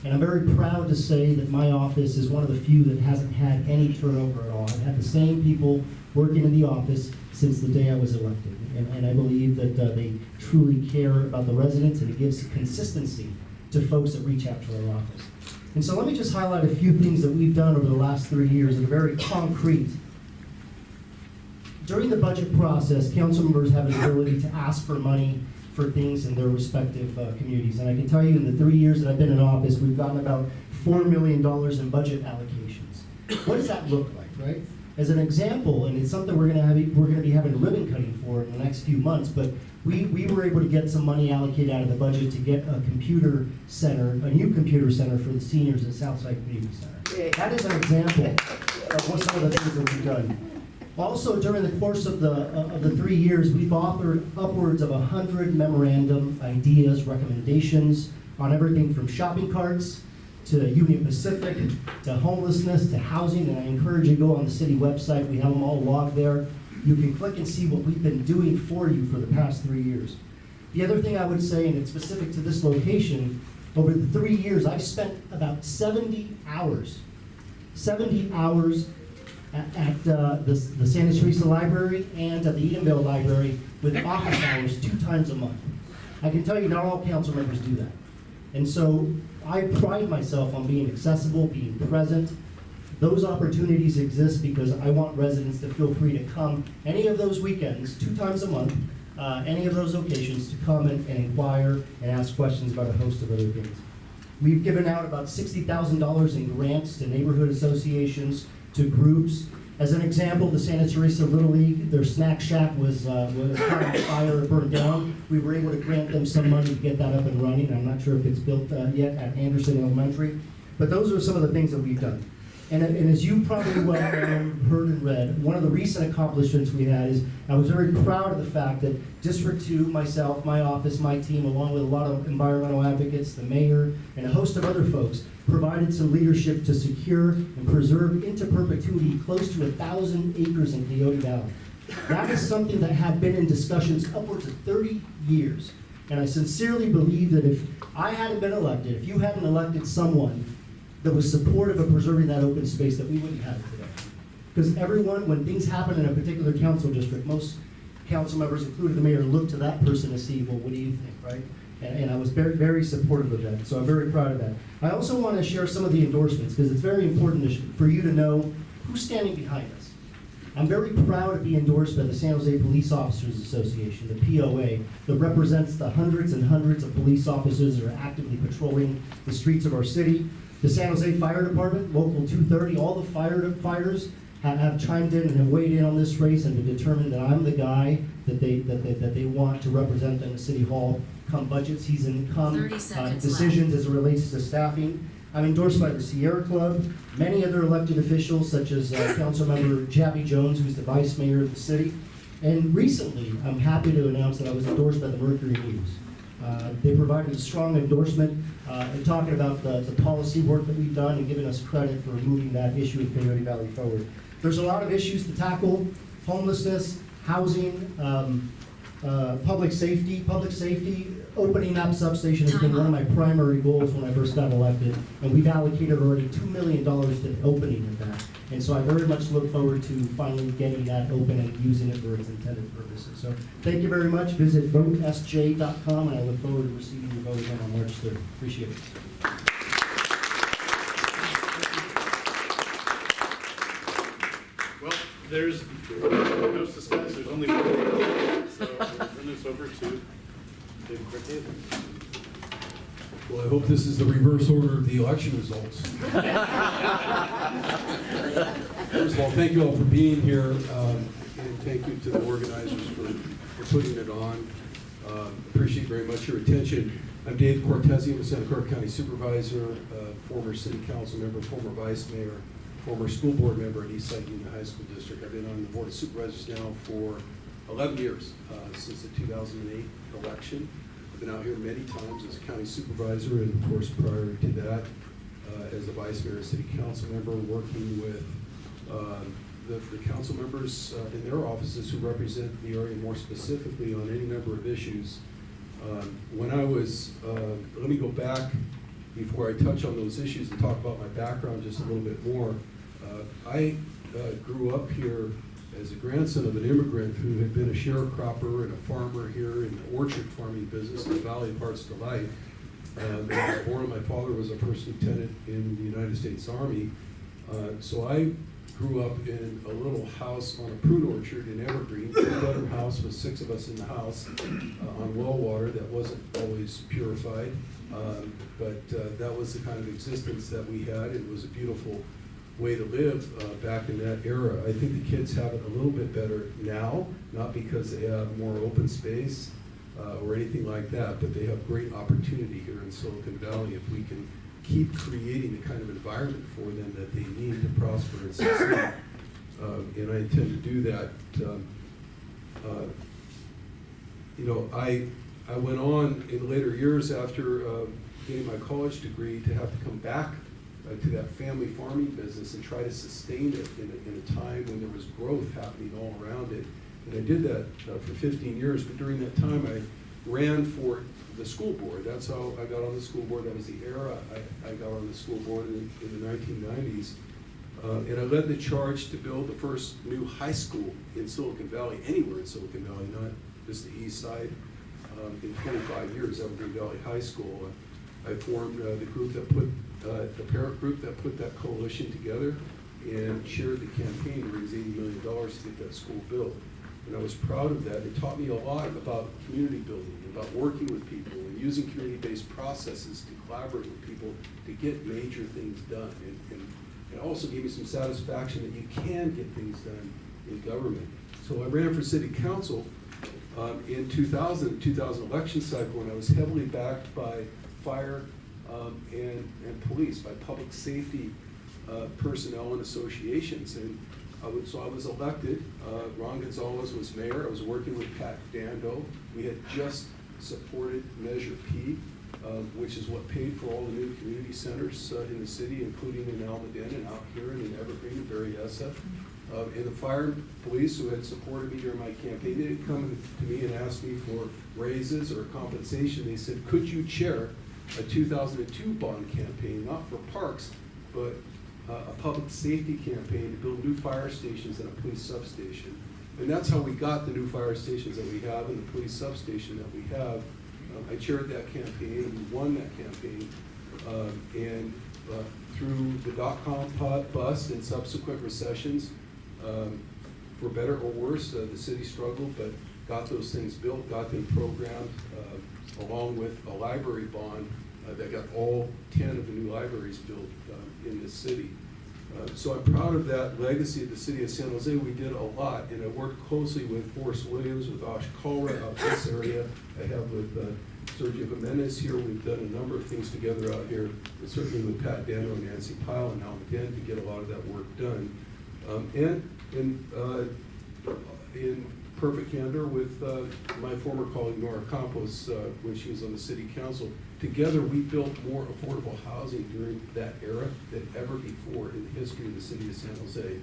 And I'm very proud to say that my office is one of the few that hasn't had any turnover at all. I've had the same people working in the office since the day I was elected. And I believe that they truly care about the residents, and it gives consistency to folks that reach out to our office. And so let me just highlight a few things that we've done over the last 3 years that are very concrete. During the budget process, council members have an ability to ask for money for things in their respective communities. And I can tell you in the 3 years that I've been in office, we've gotten about $4 million in budget allocations. What does that look like, right? As an example, and it's something we're going to be having a ribbon cutting for in the next few months, but we were able to get some money allocated out of the budget to get a computer center, a new computer center for the seniors in Southside Community Center. That is an example of what some of the things that we've done. Also, during the course of the 3 years, we've authored upwards of 100 memorandum, ideas, recommendations on everything from shopping carts to Union Pacific, to homelessness, to housing, and I encourage you to go on the city website. We have them all logged there. You can click and see what we've been doing for you for the past 3 years. The other thing I would say, and it's specific to this location, over the 3 years, I've spent about 70 hours at the Santa Teresa Library and at the Edenville Library with office hours 2 times a month. I can tell you not all council members do that. And so I pride myself on being accessible, being present. Those opportunities exist because I want residents to feel free to come any of those weekends, 2 times a month, any of those occasions, to come and inquire and ask questions about a host of other things. We've given out about $60,000 in grants to neighborhood associations, to groups. As an example, the Santa Teresa Little League, their snack shack was caught on fire and burned down. We were able to grant them some money to get that up and running. I'm not sure if it's built yet at Anderson Elementary, but those are some of the things that we've done. And as you probably well know, heard and read, one of the recent accomplishments we had is I was very proud of the fact that District 2, myself, my office, my team, along with a lot of environmental advocates, the mayor, and a host of other folks, provided some leadership to secure and preserve into perpetuity close to 1,000 acres in Coyote Valley. That is something that had been in discussions upwards of 30 years. And I sincerely believe that if I hadn't been elected, if you hadn't elected someone that was supportive of preserving that open space, that we wouldn't have it today. Because everyone, when things happen in a particular council district, most council members, including the mayor, look to that person to see, well, what do you think, right? And I was very, very supportive of that, so I'm very proud of that. I also want to share some of the endorsements, because it's very important for you to know who's standing behind us. I'm very proud to be endorsed by the San Jose Police Officers Association, the POA, that represents the hundreds and hundreds of police officers that are actively patrolling the streets of our city. The San Jose Fire Department, Local 230, all the fighters have chimed in and have weighed in on this race and have determined that I'm the guy that they want to represent them in City Hall come budget season, come 30 seconds decisions as it relates to staffing. I'm endorsed by the Sierra Club, many other elected officials such as Councilmember Jabby Jones, who's the vice mayor of the city. And recently, I'm happy to announce that I was endorsed by the Mercury News. They provided a strong endorsement in talking about the policy work that we've done and giving us credit for moving that issue of Coyote Valley forward. There's a lot of issues to tackle: homelessness, housing, public safety. Opening up substation has been one of my primary goals when I first got elected, and we've allocated already $2 million to the opening of that. And so I very much look forward to finally getting that open and using it for its intended purposes. So thank you very much. Visit votesj.com, and I look forward to receiving your vote again on March 3rd. Appreciate it. Well, there's no suspense, there's only one thing. So we'll turn this over to David Cortese. Well, I hope this is the reverse order of the election results. First of all, thank you all for being here, and thank you to the organizers for putting it on. Appreciate very much your attention. I'm Dave Cortese. I'm a Santa Clara County Supervisor, former City Council member, former Vice Mayor, former school board member at Eastside Union High School District. I've been on the Board of Supervisors now for 11 years, since the 2008 election. I've been out here many times as a county supervisor, and of course prior to that as a vice mayor, city council member, working with the council members in their offices who represent the area more specifically on any number of issues. When I was, let me go back before I touch on those issues and talk about my background just a little bit more. I grew up here as a grandson of an immigrant who had been a sharecropper and a farmer here in the orchard farming business in the Valley of Heart's Delight. I was born, my father was a first lieutenant in the United States Army. So I grew up in a little house on a prune orchard in Evergreen, a two-bedroom house with 6 of us in the house on well water that wasn't always purified. But that was the kind of existence that we had. It was a beautiful way to live back in that era. I think the kids have it a little bit better now, not because they have more open space or anything like that, but they have great opportunity here in Silicon Valley if we can keep creating the kind of environment for them that they need to prosper and succeed. And I intend to do that. I went on in later years after getting my college degree to have to come back to that family farming business and try to sustain it in a time when there was growth happening all around it. And I did that for 15 years, but during that time I ran for the school board. That's how I got on the school board. That was the era I got on the school board in the 1990s. And I led the charge to build the first new high school in Silicon Valley, anywhere in Silicon Valley, not just the east side. In 25 years, Evergreen Valley High School. I formed the group that put, the parent group that put that coalition together and chaired the campaign to raise $80 million to get that school built. And I was proud of that. It taught me a lot about community building, about working with people and using community-based processes to collaborate with people to get major things done. And it also gave me some satisfaction that you can get things done in government. So I ran for city council in 2000 election cycle, and I was heavily backed by fire and police, by public safety personnel and associations. And so I was elected. Ron Gonzalez was mayor. I was working with Pat Dando. We had just supported Measure P, which is what paid for all the new community centers in the city, including in Almaden and out here and in Evergreen and Berryessa. And the fire and police who had supported me during my campaign, they didn't come to me and ask me for raises or compensation. They said, could you chair a 2002 bond campaign, not for parks, but a public safety campaign to build new fire stations and a police substation. And that's how we got the new fire stations that we have and the police substation that we have. I chaired that campaign, we won that campaign, and through the dot-com bust and subsequent recessions, for better or worse, the city struggled, but got those things built, got them programmed, along with a library bond that got all 10 of the new libraries built in this city. So I'm proud of that legacy of the city of San Jose. We did a lot, and I worked closely with Forrest Williams, with Osh Kalra out this area. I have with Sergio Jiminez here. We've done a number of things together out here, and certainly with Pat Dano and Nancy Pyle and Almaden to get a lot of that work done. And in perfect candor with my former colleague Nora Campos when she was on the city council. Together we built more affordable housing during that era than ever before in the history of the city of San Jose.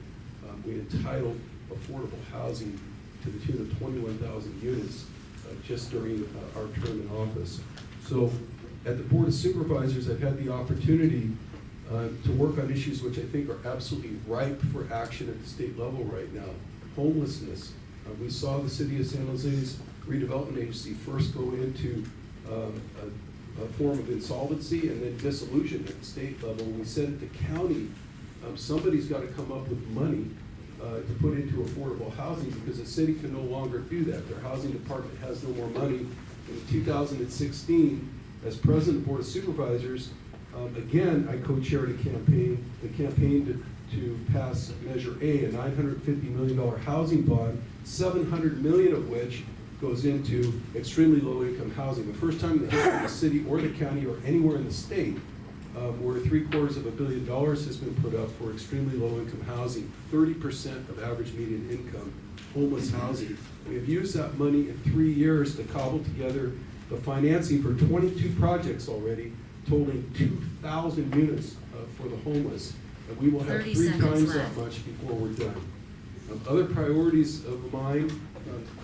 We entitled affordable housing to the tune of 21,000 units just during our term in office. So at the Board of Supervisors, I've had the opportunity to work on issues which I think are absolutely ripe for action at the state level right now. Homelessness. We saw the city of San Jose's redevelopment agency first go into a form of insolvency and then dissolution at the state level. We said at the county, somebody's got to come up with money to put into affordable housing because the city can no longer do that. Their housing department has no more money. In 2016, as president of the Board of Supervisors, again, I co-chaired the campaign to pass Measure A, a $950 million housing bond, $700 million of which goes into extremely low-income housing. The first time in the history of the city or the county or anywhere in the state where $750 million has been put up for extremely low-income housing, 30% of average median income, homeless housing. We have used that money in 3 years to cobble together the financing for 22 projects already, totaling 2,000 units for the homeless. And we will have 3 times that much before we're done. Other priorities of mine,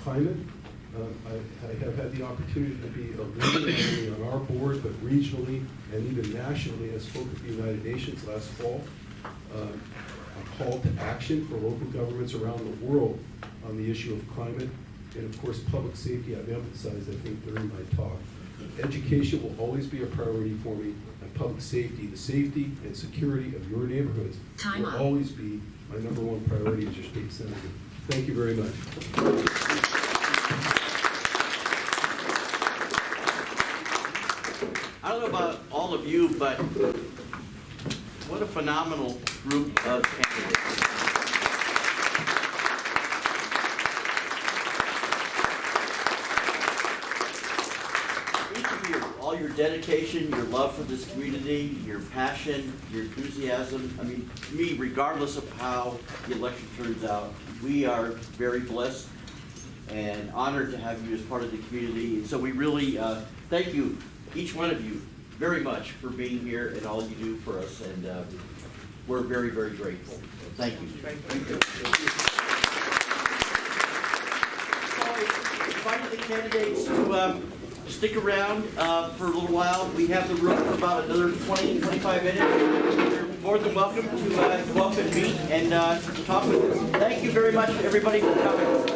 climate. I have had the opportunity to be a leader not only on our board, but regionally and even nationally. I spoke at the United Nations last fall. A call to action for local governments around the world on the issue of climate. And of course, public safety, I've emphasized, I think, during my talk. Education will always be a priority for me, and public safety, the safety and security of your neighborhoods will always be my #1 priority as your state senator. Thank you very much. I don't know about all of you, but what a phenomenal group of candidates. All your dedication, your love for this community, your passion, your enthusiasm. I mean, to me, regardless of how the election turns out, we are very blessed and honored to have you as part of the community. And so we really thank you, each one of you, very much for being here and all you do for us. And we're very, very grateful. Thank you. Thank you. So I invited the candidates to stick around for a little while. We have the room for about another 20, 25 minutes. You're more than welcome to meet and talk with us. Thank you very much, everybody, for coming.